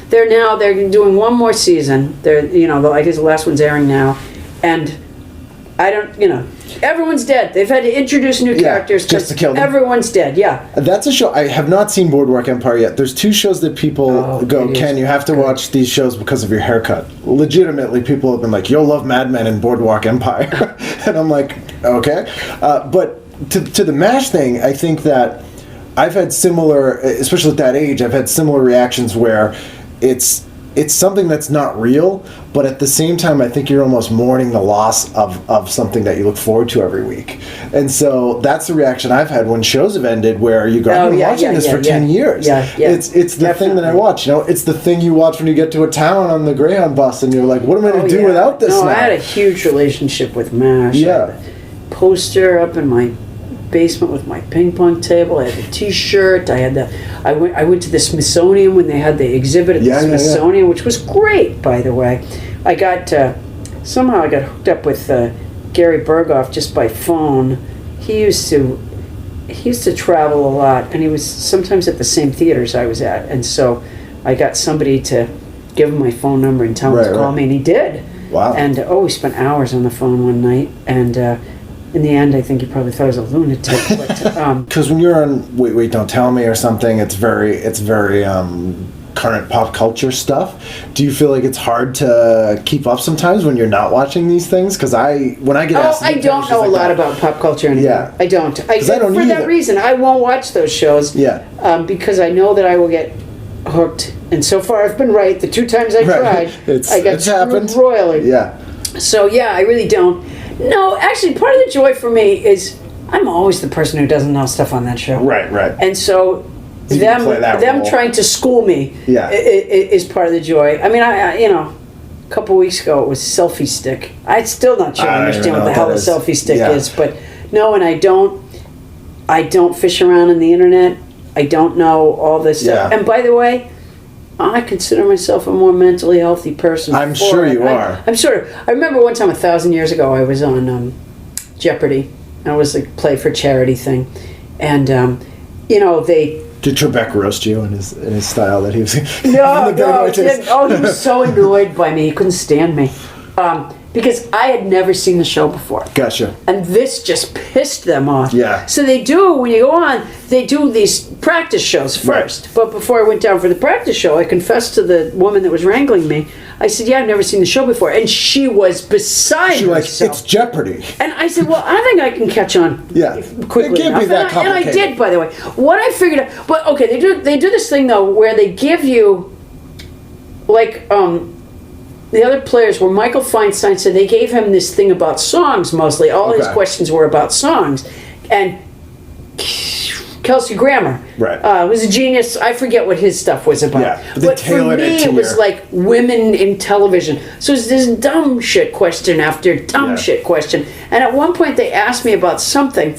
Speaker 5: They're doing one more season. I guess the last one's airing now, and I don't, everyone's dead. They've had to introduce new characters
Speaker 3: just to kill them.
Speaker 5: Everyone's dead.
Speaker 3: That's a show. I have not seen Boardwalk Empire yet. There's 2 shows that people go, Ken, you have to watch these shows because of your haircut. Legitimately, people have been like, you'll love Mad Men and Boardwalk Empire. And I'm like, okay. But to the M.A.S.H thing, I think that I've had similar, especially at that age, I've had similar reactions where it's something that's not real, but at the same time, I think you're almost mourning the loss of something that you look forward to every week. And so that's the reaction I've had when shows have ended, where you go, I've been watching this for 10 years. It's the thing that I watch. It's the thing you watch when you get to a town on the Greyhound bus, and you're like, what am I going to do without this now?
Speaker 5: I had a huge relationship with M.A.S.H. I had a poster up in my basement with my ping pong table. I had the T-shirt. I went to the Smithsonian when they had the exhibit at the Smithsonian, which was great, by the way. I got somehow I got hooked up with Gary Berghoff just by phone. He used to travel a lot, and he was sometimes at the same theaters I was at, and so I got somebody to give him my phone number and tell him to call me, and he did.
Speaker 3: Wow.
Speaker 5: And we spent hours on the phone one night, and in the end, I think he probably thought I was a lunatic.
Speaker 3: Because when you're on Wait, Don't Tell Me or something, it's very current pop culture stuff. Do you feel like it's hard to keep up sometimes when you're not watching these things? Because when I get asked,
Speaker 5: I don't know a lot about pop culture anymore.
Speaker 3: Yeah.
Speaker 5: I don't.
Speaker 3: I don't
Speaker 5: for that reason, I won't watch those shows.
Speaker 3: Yeah.
Speaker 5: Because I know that I will get hooked, and so far I've been right. The 2 times I tried, I got screwed royally.
Speaker 3: Yeah.
Speaker 5: So yeah, I really don't. No, actually, part of the joy for me is I'm always the person who doesn't know stuff on that show.
Speaker 3: Right.
Speaker 5: And so them trying to school me is part of the joy. I mean, I a couple weeks ago it was selfie stick. I'm still not sure I understand what the hell a selfie stick is, but no, and I don't fish around in the internet. I don't know all this stuff. And by the way, I consider myself a more mentally healthy person.
Speaker 3: I'm sure you are.
Speaker 5: I'm sort of. I remember one time 1,000 years ago I was on Jeopardy. I was a play for charity thing, and they.
Speaker 3: Did Trebek roast you in his style that he was?
Speaker 5: No, he was so annoyed by me. He couldn't stand me. Because I had never seen the show before.
Speaker 3: Gotcha.
Speaker 5: And this just pissed them off.
Speaker 3: Yeah.
Speaker 5: So they do, when you go on, they do these practice shows first. Right. But before I went down for the practice show, I confessed to the woman that was wrangling me. I said, yeah, I've never seen the show before. And she was beside herself.
Speaker 3: It's Jeopardy.
Speaker 5: And I said, well, I think I can catch on quickly
Speaker 3: It can't be that complicated.
Speaker 5: And I did, by the way. What I figured out, but okay, they do this thing, though, where they give you, like, the other players were Michael Feinstein said they gave him this thing about songs mostly. All his questions were about songs. And Kelsey Grammer was a genius. I forget what his stuff was about.
Speaker 3: Yeah,
Speaker 5: but for me, it was like women in television. So it's this dumb shit question after dumb shit question. And at one point they asked me about something,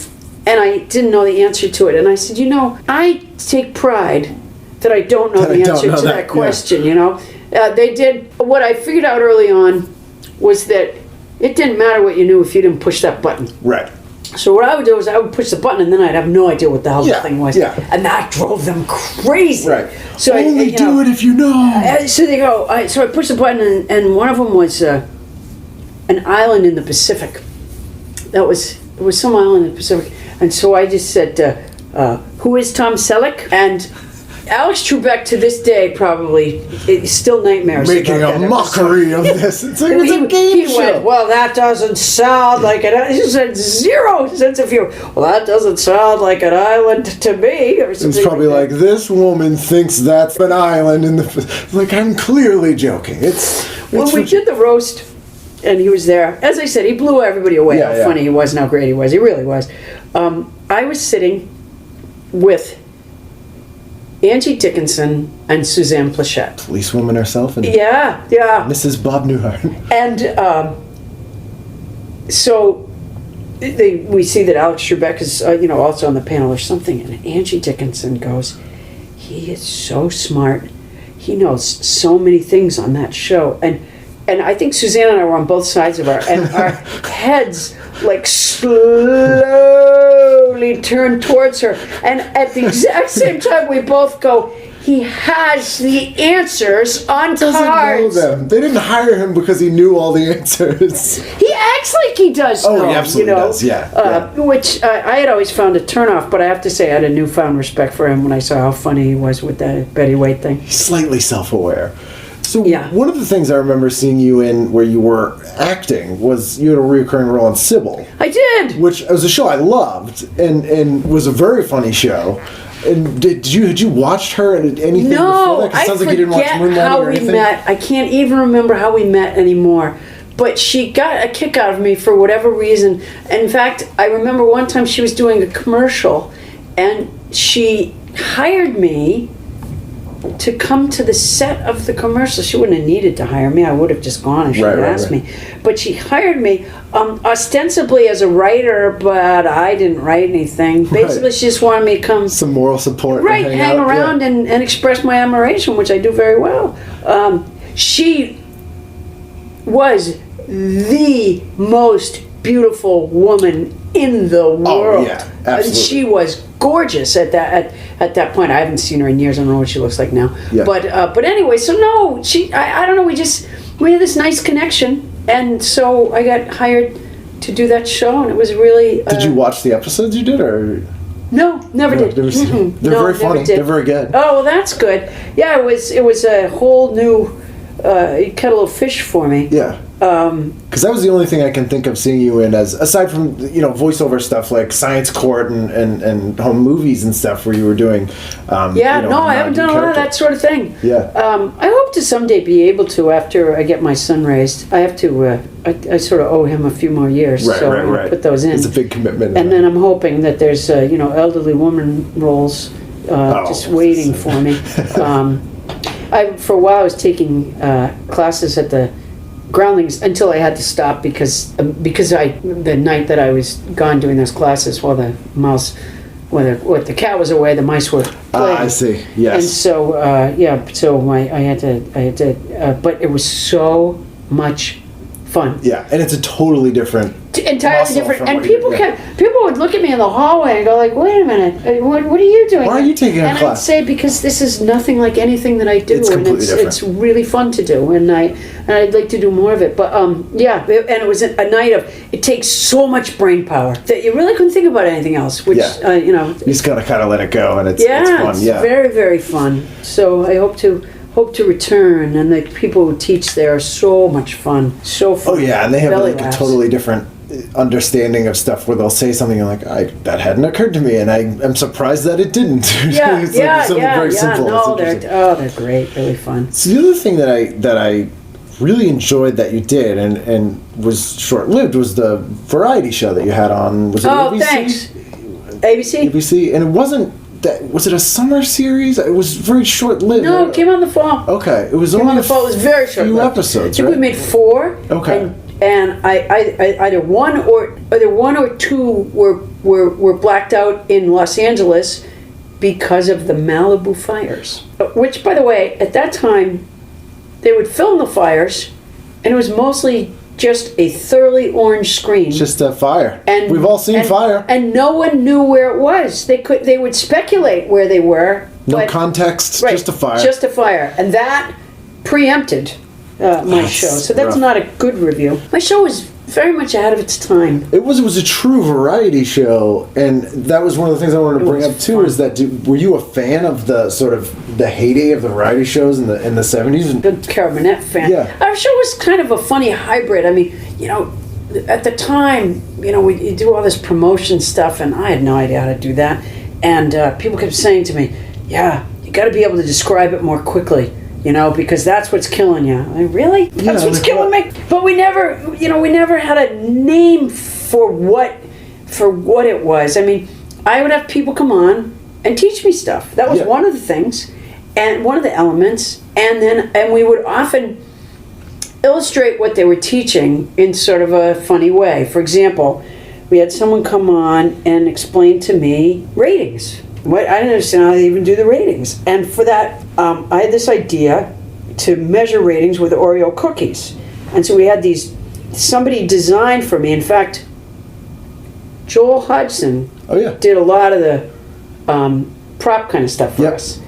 Speaker 5: and I didn't know the answer to it. And I said, I take pride that I don't know the answer to that question, They did, what I figured out early on was that it didn't matter what you knew if you didn't push that button.
Speaker 3: Right.
Speaker 5: So what I would do is I would push the button and then I'd have no idea what the hell the thing was.
Speaker 3: Yeah.
Speaker 5: And that drove them crazy.
Speaker 3: Right.
Speaker 5: So
Speaker 3: only do it if you know.
Speaker 5: So they go, so I pushed the button and one of them was an island in the Pacific. It was some island in the Pacific. And so I just said, who is Tom Selleck? And Alex Trebek to this day probably is still nightmares
Speaker 3: making
Speaker 5: about
Speaker 3: a mockery of this. It's like it's a game show.
Speaker 5: Went, well, that doesn't sound like it. He said 0 sense of humor. Well, that doesn't sound like an island to me. Or something.
Speaker 3: It's probably like this woman thinks that's an island in the. Like I'm clearly joking.
Speaker 5: When we did the roast, and he was there. As I said, he blew everybody away. How funny he was and how great he was. He really was. I was sitting with Angie Dickinson and Suzanne Plachette.
Speaker 3: Policewoman herself? And
Speaker 5: yeah.
Speaker 3: Mrs. Bob Newhart.
Speaker 5: And so we see that Alex Trebek is also on the panel or something, and Angie Dickinson goes, he is so smart. He knows so many things on that show. And I think Suzanne and I were on both sides of her, and our heads like slowly turned towards her. And at the exact same time, we both go, he has the answers on cards.
Speaker 3: Know them. They didn't hire him because he knew all the answers.
Speaker 5: He acts like he does,
Speaker 3: though. Oh, he absolutely does,
Speaker 5: Which I had always found a turnoff, but I have to say I had a newfound respect for him when I saw how funny he was with that Betty White thing.
Speaker 3: He's slightly self-aware. So one of the things I remember seeing you in where you were acting was you had a recurring role in Cybill.
Speaker 5: I did!
Speaker 3: Which was a show I loved and was a very funny show. And had you watched her at anything before that? 'Cause it sounds like you didn't watch Moonlight or anything.
Speaker 5: Met. I can't even remember how we met anymore. But she got a kick out of me for whatever reason. And in fact, I remember one time she was doing a commercial and she hired me to come to the set of the commercial. She wouldn't have needed to hire me. I would have just gone if she had asked me. But she hired me ostensibly as a writer, but I didn't write anything. Basically, she just wanted me to come.
Speaker 3: Some moral support.
Speaker 5: Right, hang around and express my admiration, which I do very well. She was the most beautiful woman in the world.
Speaker 3: Oh, yeah, absolutely.
Speaker 5: And she was gorgeous at that point. I haven't seen her in years. I don't know what she looks like now.
Speaker 3: Yeah.
Speaker 5: But anyway, so no, I don't know. We had this nice connection, and so I got hired to do that show, and it was really.
Speaker 3: Did you watch the episodes you did, or?
Speaker 5: No, never did.
Speaker 3: They're very funny. They're very good.
Speaker 5: Oh, well, that's good. Yeah, it was a whole new kettle of fish for me.
Speaker 3: Yeah. Because that was the only thing I can think of seeing you in, as aside from voiceover stuff like Science Court and home movies and stuff where you were doing.
Speaker 5: I haven't done a lot of that sort of thing.
Speaker 3: Yeah.
Speaker 5: I hope to someday be able to after I get my son raised. I have to. I sort of owe him a few more years, so I'm gonna put those in.
Speaker 3: It's a big commitment.
Speaker 5: And then I'm hoping that there's elderly woman roles just waiting for me. For a while I was taking classes at the Groundlings until I had to stop because the night that I was gone doing those classes while the mouse, when the cat was away, the mice were playing.
Speaker 3: I see. Yes.
Speaker 5: And so I had to, but it was so much fun.
Speaker 3: Yeah, and it's a totally different.
Speaker 5: Entirely different, and people would look at me in the hallway and go like, "Wait a minute, what are you doing?"
Speaker 3: Why are you taking a class?
Speaker 5: And I'd say because this is nothing like anything that I do,
Speaker 3: it's completely different.
Speaker 5: It's really fun to do, and I'd like to do more of it. But and it was a night of it takes so much brain power that you really couldn't think about anything else. Which you
Speaker 3: just gotta kind of let it go, and it's fun.
Speaker 5: It's very, very fun. So I hope to return, and the people who teach there are so much fun, so fun.
Speaker 3: Oh yeah, and they have
Speaker 5: Belly
Speaker 3: like
Speaker 5: laughs.
Speaker 3: a totally different understanding of stuff where they'll say something you're like, that hadn't occurred to me, and I'm surprised that it didn't. It's very simple.
Speaker 5: No, they're great, really fun.
Speaker 3: So the other thing that I really enjoyed that you did and was short-lived was the variety show that you had on. Was it ABC?
Speaker 5: Thanks. ABC.
Speaker 3: ABC, and it wasn't. Was it a summer series? It was very short-lived.
Speaker 5: No, it came on the fall.
Speaker 3: Okay, it was
Speaker 5: Came
Speaker 3: only
Speaker 5: on the fall. It was very short-lived.
Speaker 3: Few episodes,
Speaker 5: I think
Speaker 3: right?
Speaker 5: we made 4.
Speaker 3: Okay.
Speaker 5: And I either one or two were blacked out in Los Angeles because of the Malibu Fires. Which, by the way, at that time, they would film the fires, and it was mostly just a thoroughly orange screen.
Speaker 3: Just a fire.
Speaker 5: And
Speaker 3: we've all seen fire.
Speaker 5: And no one knew where it was. They would speculate where they were.
Speaker 3: No context,
Speaker 5: right,
Speaker 3: just a fire.
Speaker 5: Just a fire. And that preempted my show. So that's not a good review. My show was very much ahead of its time.
Speaker 3: It was a true variety show, and that was one of the things I wanted to bring up too.
Speaker 5: Fun.
Speaker 3: Is that were you a fan of the sort of the heyday of the variety shows in the 70s?
Speaker 5: Good Carol Burnett fan.
Speaker 3: Yeah.
Speaker 5: Our show was kind of a funny hybrid. I mean, at the time, we do all this promotion stuff, and I had no idea how to do that. And people kept saying to me, "Yeah, you got to be able to describe it more quickly." Because that's what's killing you. Like, really? That's what's killing me. But we never had a name for what it was. I mean, I would have people come on and teach me stuff. That was one of the things, and one of the elements. And we would often illustrate what they were teaching in sort of a funny way. For example, we had someone come on and explain to me ratings. I didn't understand how they even do the ratings. And for that, I had this idea to measure ratings with Oreo cookies. And so we had somebody designed for me. In fact, Joel Hodgson did a lot of the prop kind of stuff for us.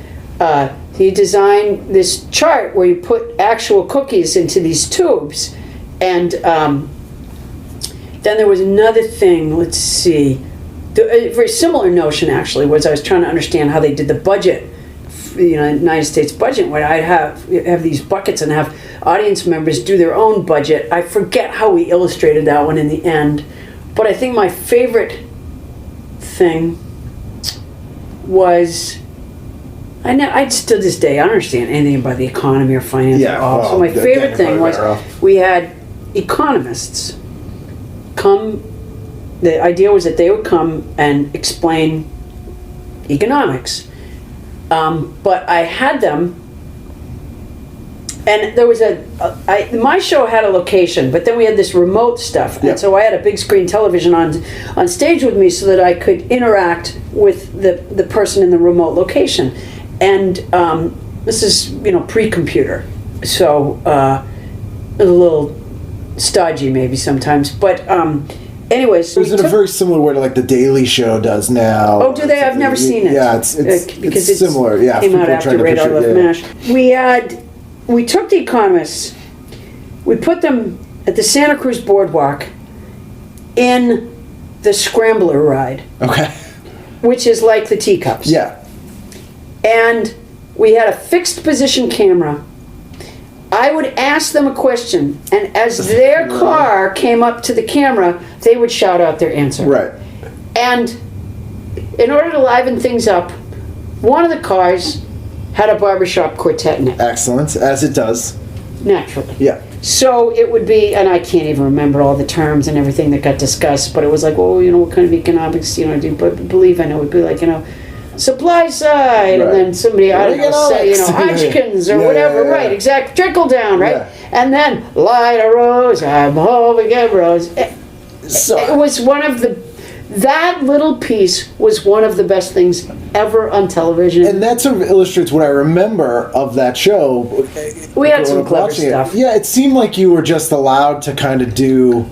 Speaker 5: He designed this chart where you put actual cookies into these tubes. And then there was another thing, let's see. A very similar notion, actually, was I was trying to understand how they did the budget, the United States budget, where I'd have these buckets and have audience members do their own budget. I forget how we illustrated that one in the end, but I think my favorite thing was, I still to this day, I don't understand anything about the economy or finance at all. So my favorite thing was we had economists come. The idea was that they would come and explain economics. But I had them, and there was my show had a location, but then we had this remote stuff, and so I had a big screen television on stage with me so that I could interact with the person in the remote location. And this is, pre-computer, so a little stodgy maybe sometimes, but anyways.
Speaker 3: It was in a very similar way to like The Daily Show does now.
Speaker 5: Oh, do they? I've never seen it.
Speaker 3: Yeah, it's similar. Yeah,
Speaker 5: came out after Radar Left M.A.S.H. We took The Economists, we put them at the Santa Cruz Boardwalk in the Scrambler ride.
Speaker 3: Okay.
Speaker 5: Which is like the teacups.
Speaker 3: Yeah.
Speaker 5: And we had a fixed position camera. I would ask them a question, and as their car came up to the camera, they would shout out their answer.
Speaker 3: Right.
Speaker 5: And in order to liven things up, one of the cars had a barbershop quartet in it.
Speaker 3: Excellent, as it does.
Speaker 5: Naturally.
Speaker 3: Yeah.
Speaker 5: So it would be, and I can't even remember all the terms and everything that got discussed, but it was like, what kind of economics, do you believe in? It would be like, supply side, and then somebody, I don't know, say, Hodgkins or whatever, right, exact, trickle down, right? Yeah. And then, light a rose, I'm home again, rose. It was one of that little piece was one of the best things ever on television.
Speaker 3: And that sort of illustrates what I remember of that show.
Speaker 5: We had some clever stuff.
Speaker 3: Yeah, it seemed like you were just allowed to kind of do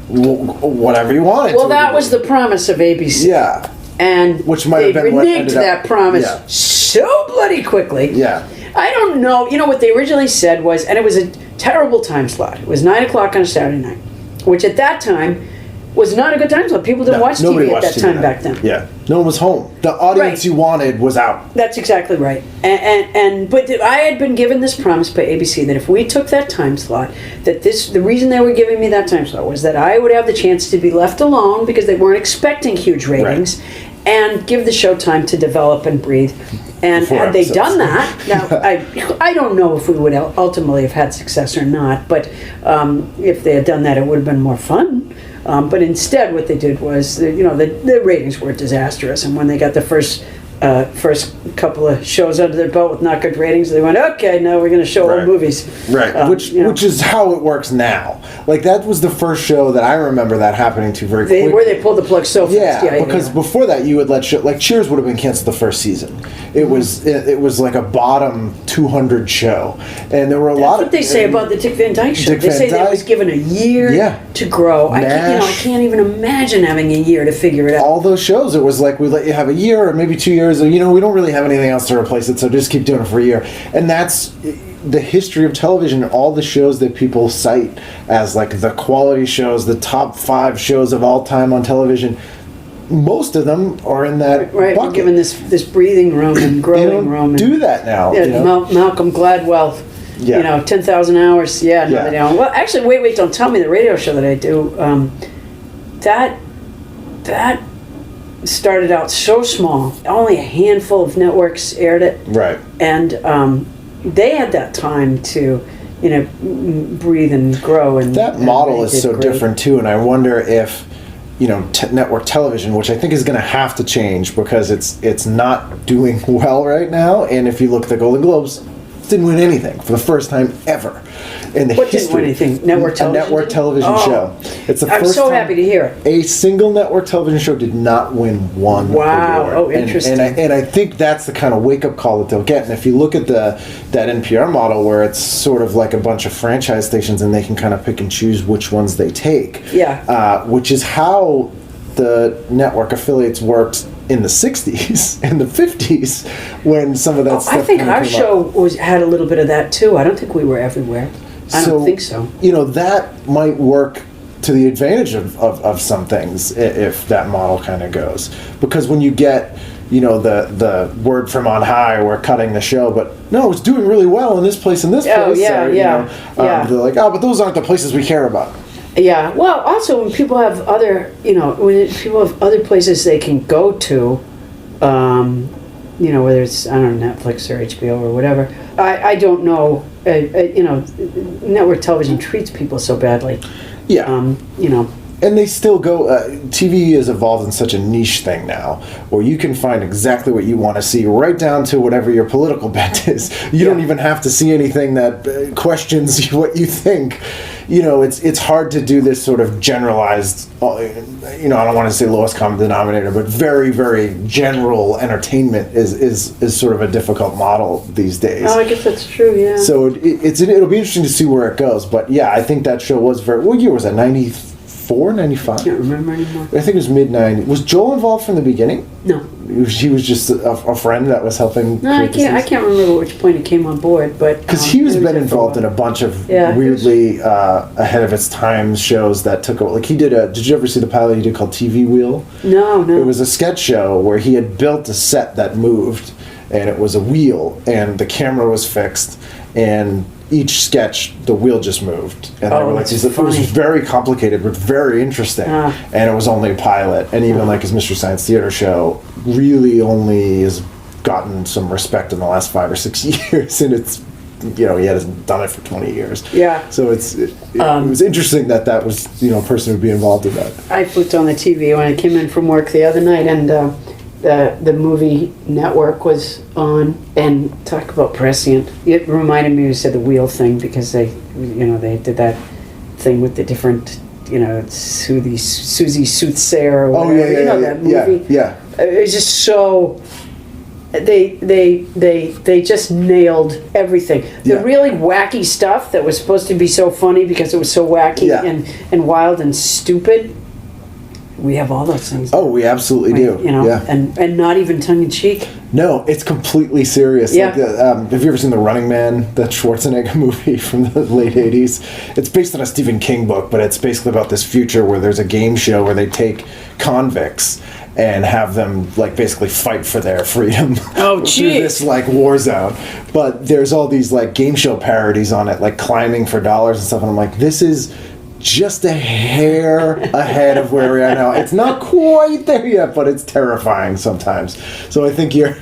Speaker 3: whatever you wanted.
Speaker 5: Well, that was the promise of ABC.
Speaker 3: Yeah.
Speaker 5: And
Speaker 3: which might have been
Speaker 5: what reneged that promise so bloody quickly.
Speaker 3: Yeah.
Speaker 5: I don't know. What they originally said was, and it was a terrible time slot. It was 9 o'clock on a Saturday night, which at that time was not a good time slot. People didn't watch TV at that time back then.
Speaker 3: Yeah. No one was home. The audience you wanted was out.
Speaker 5: That's exactly right. But I had been given this promise by ABC that if we took that time slot, the reason they were giving me that time slot was that I would have the chance to be left alone because they weren't expecting huge ratings, and give the show time to develop and breathe. And had they done that, now I don't know if we would ultimately have had success or not, but if they had done that, it would have been more fun. But instead, what they did was, the ratings were disastrous, and when they got the first couple of shows under their belt with not good ratings, they went, okay, now we're going to show old movies.
Speaker 3: Right, which is how it works now. Like, that was the first show that I remember that happening to very quickly.
Speaker 5: Where they pulled the plug so fast.
Speaker 3: Yeah, because before that, you would let like Cheers would have been canceled the first season. It was like a bottom 200 show, and there were a lot of.
Speaker 5: That's what they say about the Dick Van Dyke Show. They say that was given a year to grow. I can't even imagine having a year to figure it out.
Speaker 3: All those shows, it was like we let you have a year or maybe 2 years. We don't really have anything else to replace it, so just keep doing it for a year. And that's the history of television. All the shows that people cite as like the quality shows, the top 5 shows of all time on television, most of them are in that
Speaker 5: bucket. We're given this breathing room and growing room.
Speaker 3: They don't do that now.
Speaker 5: Yeah, Malcolm Gladwell. 10,000 hours. Yeah, no, they don't. Well, actually, wait! Don't tell me the radio show that I do. That started out so small. Only a handful of networks aired it. Right. And they had that time to, breathe and grow. And
Speaker 3: that model is so different too. And I wonder if, network television, which I think is going to have to change because it's not doing well right now. And if you look at the Golden Globes, it didn't win anything for the first time ever in the history.
Speaker 5: Didn't win anything? Network television.
Speaker 3: A network television show. It's the
Speaker 5: I'm
Speaker 3: first
Speaker 5: so
Speaker 3: time
Speaker 5: happy to hear it.
Speaker 3: A single network television show did not win one award.
Speaker 5: Oh, interesting.
Speaker 3: And I think that's the kind of wake-up call that they'll get. And if you look at that NPR model where it's sort of like a bunch of franchise stations and they can kind of pick and choose which ones they take, which is how the network affiliates worked in the 60s and the 50s when some of that stuff
Speaker 5: I think our show had a little bit of that too. I don't think we were everywhere. I don't think so.
Speaker 3: That might work to the advantage of some things if that model kind of goes. Because when you get, the word from on high, we're cutting the show, but no, it's doing really well in this place and this place. They're like, but those aren't the places we care about.
Speaker 5: Yeah. Well, also when people have other, other places they can go to, whether it's Netflix or HBO or whatever. I don't know. Network television treats people so badly.
Speaker 3: Yeah. And they still go. TV has evolved in such a niche thing now, where you can find exactly what you want to see, right down to whatever your political bent is. You don't even have to see anything that questions what you think. You know, it's hard to do this sort of generalized. You know, I don't want to say lowest common denominator, but very, very general entertainment is sort of a difficult model these days.
Speaker 5: Oh, I guess that's true. Yeah.
Speaker 3: So it'll be interesting to see where it goes. But yeah, I think that show was very. What year was that? 94, 95?
Speaker 5: I can't remember anymore.
Speaker 3: I think it was mid-90s. Was Joel involved from the beginning?
Speaker 5: No.
Speaker 3: He was just a friend that was helping.
Speaker 5: No, I can't remember which point he came on board, but
Speaker 3: because he was been involved in a bunch of weirdly ahead of its time shows that took over. Like he did Did you ever see the pilot he did called TV Wheel?
Speaker 5: No.
Speaker 3: It was a sketch show where he had built a set that moved, and it was a wheel, and the camera was fixed, and each sketch, the wheel just moved. And they were like, it was very complicated, but very interesting. And it was only a pilot. And even like his Mystery Science Theater show really only has gotten some respect in the last 5 or 6 years. And it's, you know, he hasn't done it for 20 years.
Speaker 5: Yeah.
Speaker 3: So it was interesting that was, you know, a person who'd be involved in that.
Speaker 5: I flipped on the TV when I came in from work the other night, and the movie network was on, and talk about prescient. It reminded me, you said the wheel thing, because they did that thing with the different, you know, Susie Soothsayer or whatever. That movie.
Speaker 3: Yeah.
Speaker 5: It was just so. They just nailed everything. The really wacky stuff that was supposed to be so funny because it was so wacky and wild and stupid. We have all those things.
Speaker 3: Oh, we absolutely do.
Speaker 5: You know, and not even tongue in cheek.
Speaker 3: No, it's completely serious.
Speaker 5: Yeah.
Speaker 3: Like, have you ever seen The Running Man, that Schwarzenegger movie from the late 80s? It's based on a Stephen King book, but it's basically about this future where there's a game show where they take convicts and have them like basically fight for their freedom through this like war zone. But there's all these like game show parodies on it, like climbing for dollars and stuff. And I'm like, this is just a hair ahead of where we are now. It's not quite there yet, but it's terrifying sometimes. So I think your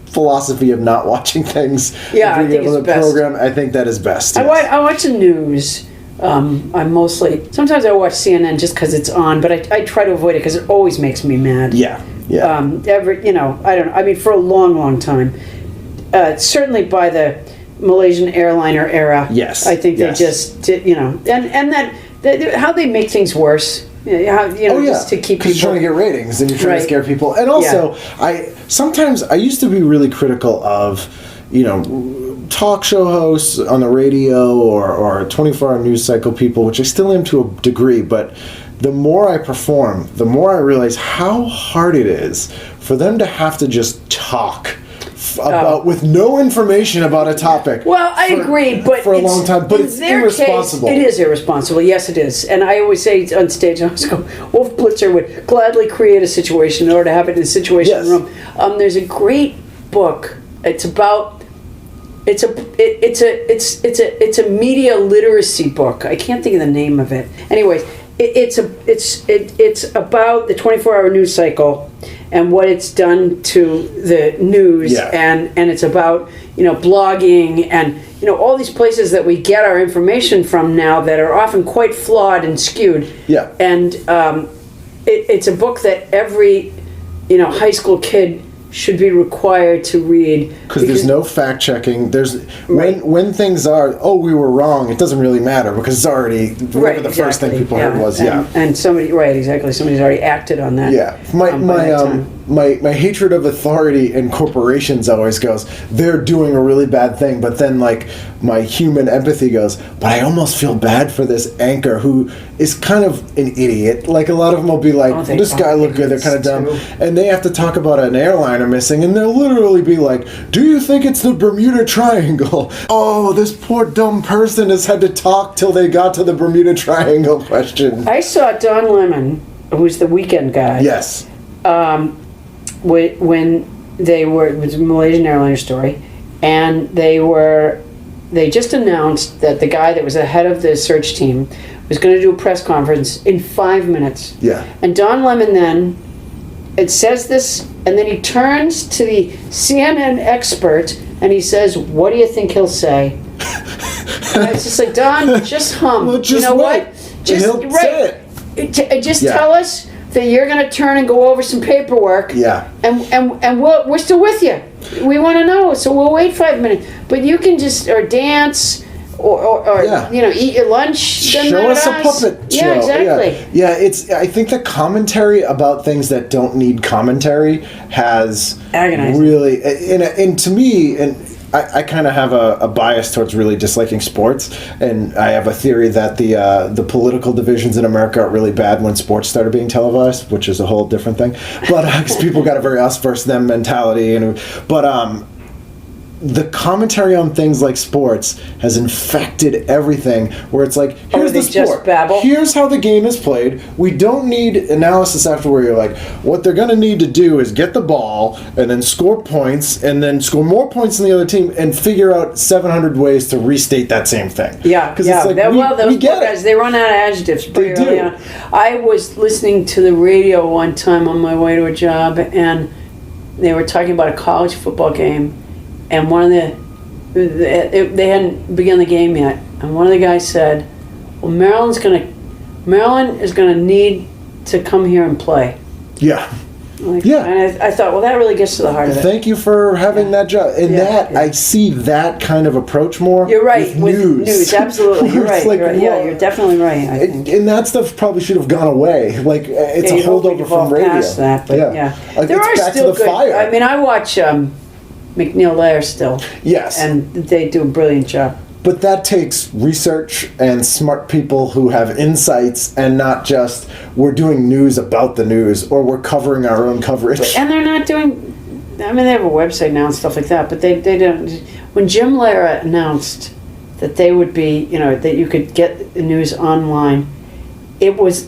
Speaker 3: philosophy of not watching things,
Speaker 5: I think it's best.
Speaker 3: Program, I think that is best. Yes.
Speaker 5: I watch the news. I'm mostly, sometimes I watch CNN just because it's on, but I try to avoid it because it always makes me mad.
Speaker 3: Yeah.
Speaker 5: I don't know. I mean, for a long, long time, certainly by the Malaysian airliner era.
Speaker 3: Yes.
Speaker 5: I think they just did, you know, and that how they make things worse. Just to keep people.
Speaker 3: Because you're trying to get ratings and you're trying to scare people. And also, I used to be really critical of, you know, talk show hosts on the radio or 24-hour news cycle people, which I still am to a degree, but the more I perform, the more I realize how hard it is for them to have to just talk about with no information about a topic.
Speaker 5: Well, I agree, but
Speaker 3: for a long time, but it's irresponsible.
Speaker 5: It is irresponsible. Yes, it is. And I always say on stage, I always go, Wolf Blitzer would gladly create a situation in order to have it in a situation room. There's a great book. It's about. It's a media literacy book. I can't think of the name of it. Anyways, it's about the 24-hour news cycle and what it's done to the news, and it's about, you know, blogging and, you know, all these places that we get our information from now that are often quite flawed and skewed. Yeah. And it's a book that every, you know, high school kid should be required to read,
Speaker 3: because there's no fact checking. There's when things are, we were wrong, it doesn't really matter because it's already the first thing people heard was
Speaker 5: and somebody's already acted on that.
Speaker 3: My hatred of authority and corporations always goes, they're doing a really bad thing, but then like my human empathy goes, but I almost feel bad for this anchor who is kind of an idiot. Like a lot of them will be like, this guy looked good, they're kind of dumb, and they have to talk about an airliner missing, and they'll literally be like, do you think it's the Bermuda Triangle? Oh, this poor dumb person has had to talk till they got to the Bermuda Triangle question.
Speaker 5: I saw Don Lemon, who's the Weekend guy.
Speaker 3: Yes.
Speaker 5: When they were, it was a Malaysian airliner story, and they just announced that the guy that was the head of the search team was going to do a press conference in 5 minutes. Yeah. And Don Lemon then, it says this, and then he turns to the CNN expert and he says, what do you think he'll say? And it's just like, Don, just hum.
Speaker 3: Well, just
Speaker 5: you know
Speaker 3: wait.
Speaker 5: What? Just
Speaker 3: say it.
Speaker 5: Just
Speaker 3: Yeah.
Speaker 5: tell us that you're going to turn and go over some paperwork.
Speaker 3: Yeah.
Speaker 5: And we're still with you. We want to know, so we'll wait 5 minutes. But you can just, or dance, or
Speaker 3: Yeah.
Speaker 5: eat your lunch.
Speaker 3: Show us a puppet show.
Speaker 5: Yeah, exactly.
Speaker 3: Yeah, I think the commentary about things that don't need commentary has
Speaker 5: Agonizing.
Speaker 3: really, and to me, and I kind of have a bias towards really disliking sports, and I have a theory that the political divisions in America are really bad when sports started being televised, which is a whole different thing. But because people got a very us versus them mentality, but the commentary on things like sports has infected everything, where it's like, here's the
Speaker 5: they just
Speaker 3: sport,
Speaker 5: babble?
Speaker 3: here's how the game is played. We don't need analysis after, where you're like, what they're going to need to do is get the ball and then score points and then score more points than the other team and figure out 700 ways to restate that same thing.
Speaker 5: Yeah,
Speaker 3: because
Speaker 5: yeah.
Speaker 3: it's like,
Speaker 5: Those
Speaker 3: we get
Speaker 5: guys,
Speaker 3: it.
Speaker 5: they run out of adjectives pretty
Speaker 3: They
Speaker 5: early
Speaker 3: do.
Speaker 5: on. I was listening to the radio one time on my way to a job, and they were talking about a college football game, and one of they hadn't begun the game yet, and one of the guys said, "Well, Maryland is gonna need to come here and play."
Speaker 3: Yeah.
Speaker 5: Like,
Speaker 3: Yeah.
Speaker 5: And I thought, well, that really gets to the heart of it.
Speaker 3: Thank you for having that job. And
Speaker 5: Yeah, yeah.
Speaker 3: I see that kind of approach more.
Speaker 5: You're right.
Speaker 3: With news.
Speaker 5: Absolutely. You're
Speaker 3: Where it's
Speaker 5: right.
Speaker 3: like,
Speaker 5: You're right. Yeah,
Speaker 3: well,
Speaker 5: you're definitely right. I think.
Speaker 3: and that stuff probably should have gone away. Like, it's
Speaker 5: Yeah,
Speaker 3: a
Speaker 5: you hope we
Speaker 3: holdover from
Speaker 5: evolve
Speaker 3: radio.
Speaker 5: past that, but yeah.
Speaker 3: Like,
Speaker 5: There
Speaker 3: it's
Speaker 5: are
Speaker 3: back
Speaker 5: still
Speaker 3: to the
Speaker 5: good.
Speaker 3: fire.
Speaker 5: I mean, I watch McNeil Lair still,
Speaker 3: Yes.
Speaker 5: and they do a brilliant job.
Speaker 3: But that takes research and smart people who have insights, and not just, we're doing news about the news, or we're covering our own coverage.
Speaker 5: And they're not doing. I mean, they have a website now and stuff like that, but they don't. When Jim Lehrer announced that they would be, that you could get the news online, it was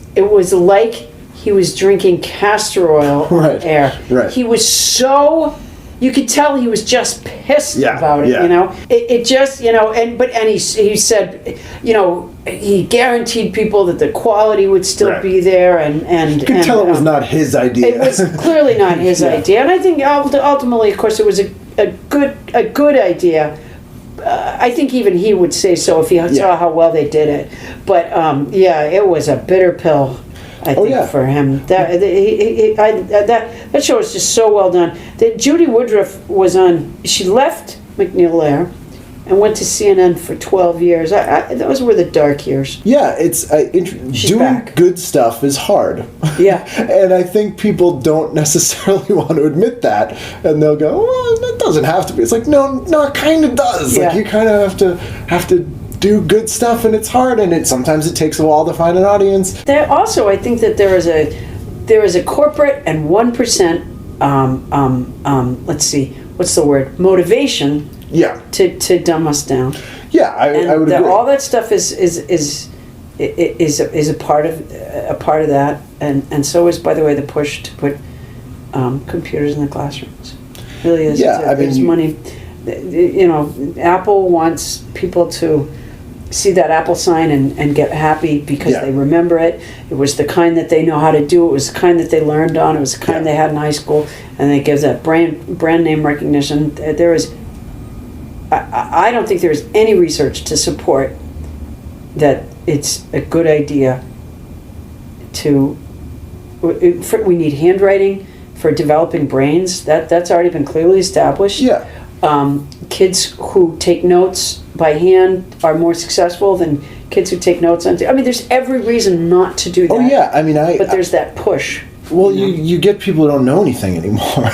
Speaker 5: like he was drinking castor oil on
Speaker 3: Right,
Speaker 5: air.
Speaker 3: right.
Speaker 5: He was so. You could tell he was just pissed
Speaker 3: Yeah,
Speaker 5: about it,
Speaker 3: yeah.
Speaker 5: It just, he said, he guaranteed people that the quality would still
Speaker 3: Right.
Speaker 5: be there, and
Speaker 3: You could tell it was not his idea.
Speaker 5: it was clearly not his
Speaker 3: Yeah.
Speaker 5: idea, and I think ultimately, of course, it was a good idea. I think even he would say so if he saw how well they did it. But it was a bitter pill. I think for him, that show was just so well done. That Judy Woodruff was on. She left McNeil Lair and went to CNN for 12 years. Those were the dark years.
Speaker 3: Yeah, it's doing
Speaker 5: back.
Speaker 3: good stuff is hard.
Speaker 5: Yeah.
Speaker 3: And I think people don't necessarily want to admit that, and they'll go, "Well, it doesn't have to be." It's like, no, it kind of does.
Speaker 5: Yeah.
Speaker 3: Like, you kind of have to do good stuff, and it's hard, and sometimes it takes a while to find an audience.
Speaker 5: There also, I think that there is a corporate and 1%. Let's see, what's the word? Motivation.
Speaker 3: Yeah,
Speaker 5: To dumb us down.
Speaker 3: yeah, I would agree.
Speaker 5: All that stuff is a part of that, and so is, by the way, the push to put computers in the classrooms. It really is.
Speaker 3: Yeah,
Speaker 5: There's money. Apple wants people to see that Apple sign and get happy because
Speaker 3: Yeah.
Speaker 5: they remember it. It was the kind that they know how to do. It was the kind that they learned on. It was the kind they had in high school, and it gives that brand name recognition. There is. I don't think there's any research to support that it's a good idea we need handwriting for developing brains. That's already been clearly established.
Speaker 3: Yeah.
Speaker 5: Kids who take notes by hand are more successful than kids who take notes on. There's every reason not to do that.
Speaker 3: Oh yeah,
Speaker 5: But there's that push.
Speaker 3: Well, you get people who don't know anything anymore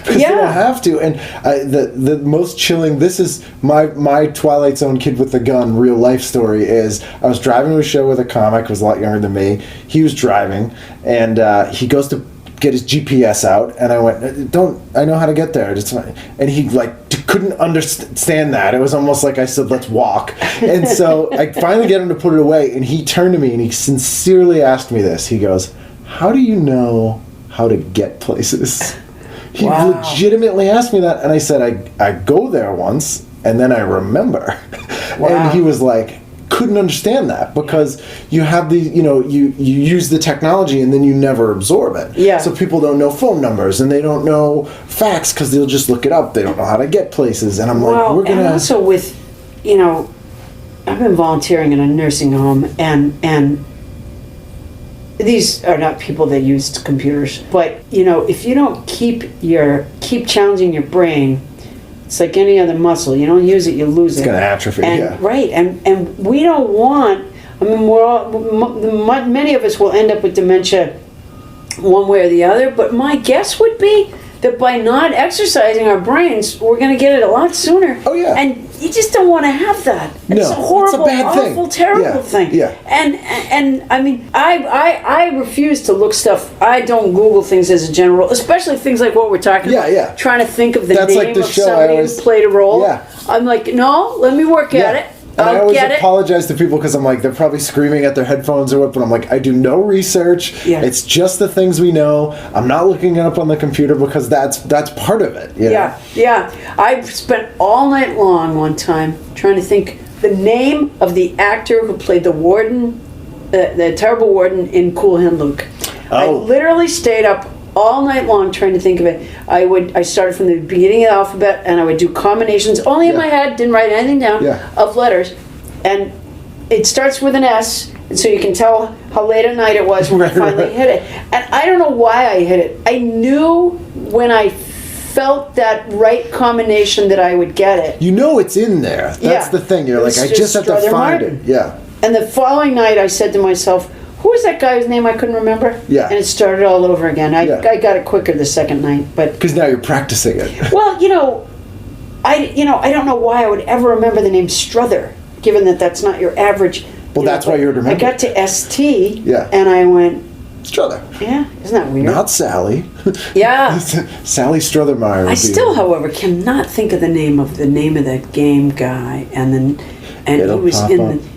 Speaker 3: because they don't have to. And the most chilling. This is my Twilight Zone kid with the gun real life story. Is I was driving to a show with a comic who was a lot younger than me. He was driving, and he goes to get his GPS out, and I went, I know how to get there. And he couldn't understand that. It was almost like I said, let's walk. And so I finally get him to put it away, and he turned to me and he sincerely asked me this. He goes, "How do you know how to get places?" He legitimately asked me that, and I said, I go there once, and then I remember.
Speaker 5: Wow.
Speaker 3: And he was like, couldn't understand that, because you have the, you use the technology and then you never absorb it.
Speaker 5: Yeah.
Speaker 3: So people don't know phone numbers, and they don't know facts because they'll just look it up. They don't know how to get places. And I'm like, we're going
Speaker 5: and
Speaker 3: to...
Speaker 5: also with, I've been volunteering in a nursing home, and these are not people that used computers, but if you don't keep challenging your brain, it's like any other muscle. You don't use it, you lose it.
Speaker 3: It's going to atrophy.
Speaker 5: Right, and we don't want. I mean, many of us will end up with dementia one way or the other, but my guess would be that by not exercising our brains, we're going to get it a lot sooner.
Speaker 3: Oh, yeah.
Speaker 5: And you just don't want to have that. It's a horrible, awful, terrible thing.
Speaker 3: Yeah.
Speaker 5: And I mean, I refuse to look stuff. I don't Google things as a general, especially things like what we're talking about.
Speaker 3: Yeah.
Speaker 5: Trying to think of the
Speaker 3: That's
Speaker 5: name
Speaker 3: like the
Speaker 5: of
Speaker 3: show
Speaker 5: somebody who played a role.
Speaker 3: Yeah.
Speaker 5: I'm like, no, let me work at it.
Speaker 3: And I always apologize to people because I'm like, they're probably screaming at their headphones or what, but I'm like, I do no research.
Speaker 5: Yeah.
Speaker 3: It's just the things we know. I'm not looking it up on the computer because that's part of it. You know?
Speaker 5: Yeah. I spent all night long one time trying to think the name of the actor who played the warden, the terrible warden in Cool Hand Luke.
Speaker 3: Oh.
Speaker 5: I literally stayed up all night long trying to think of it. I started from the beginning of the alphabet, and I would do combinations only in my head, didn't write anything down, of letters. And it starts with an S, and so you can tell how late at night it was when I finally hit it. And I don't know why I hit it. I knew when I felt that right combination that I would get it.
Speaker 3: You know it's in there. That's the thing. You're like, I just have to find it. Yeah.
Speaker 5: And the following night I said to myself, who was that guy whose name I couldn't remember?
Speaker 3: Yeah.
Speaker 5: And it started all over again. I got it quicker the second night, but
Speaker 3: because now you're practicing it.
Speaker 5: Well, I don't know why I would ever remember the name Struther, given that that's not your average.
Speaker 3: Well, that's why you would remember.
Speaker 5: I got to ST,
Speaker 3: Yeah.
Speaker 5: And I went,
Speaker 3: Struther.
Speaker 5: Yeah, isn't that weird?
Speaker 3: Not Sally.
Speaker 5: Yeah.
Speaker 3: Sally Struthermeyer.
Speaker 5: I still, however, cannot think of the name of the game guy, and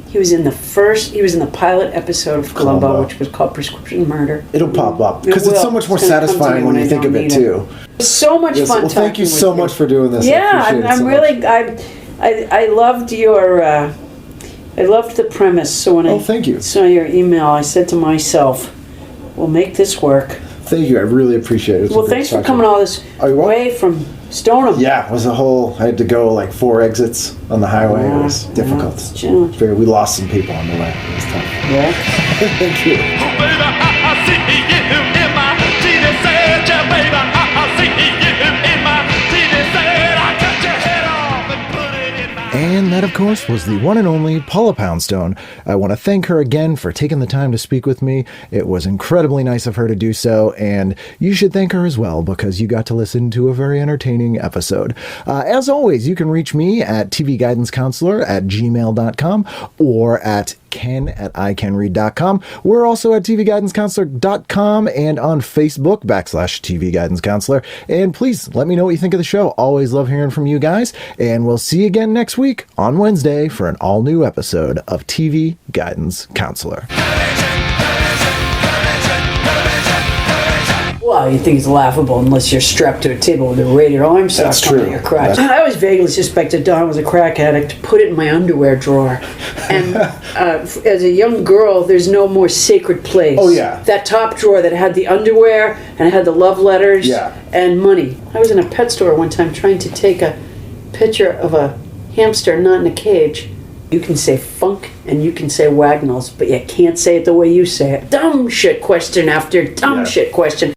Speaker 5: he was in the pilot episode of Columbo, which was called Prescription Murder.
Speaker 3: It'll pop up because it's so much more satisfying when you think of it too.
Speaker 5: It's so much fun.
Speaker 3: Well, thank you so much for doing this.
Speaker 5: Yeah, I'm really. I loved your. I loved the premise. So when I
Speaker 3: thank you.
Speaker 5: saw your email, I said to myself, "We'll make this work."
Speaker 3: Thank you. I really appreciate it.
Speaker 5: Well, thanks for coming all this way from Stoneham.
Speaker 3: Yeah, it was I had to go like 4 exits on the highway. It was difficult.
Speaker 5: It's a challenge.
Speaker 3: We lost some people on the way. It was tough.
Speaker 5: Yeah.
Speaker 3: Thank you. And that, of course, was the one and only Paula Poundstone. I want to thank her again for taking the time to speak with me. It was incredibly nice of her to do so, and you should thank her as well because you got to listen to a very entertaining episode. As always, you can reach me at tvguidancecounselor@gmail.com or at ken@icanread.com. We're also at tvguidancecounselor.com and on Facebook /TV Guidance Counselor. And please let me know what you think of the show. Always love hearing from you guys. And we'll see you again next week on Wednesday for an all-new episode of TV Guidance Counselor.
Speaker 5: Well, you think it's laughable unless you're strapped to a table with a radio alarm sock under your crotch. I always vaguely suspected Don was a crack addict, put it in my underwear drawer. And as a young girl, there's no more sacred place.
Speaker 3: Oh, yeah.
Speaker 5: That top drawer that had the underwear and it had the love letters and money. I was in a pet store one time trying to take a picture of a hamster not in a cage. You can say funk and you can say wagnalls, but you can't say it the way you say it. Dumb shit question after dumb shit question.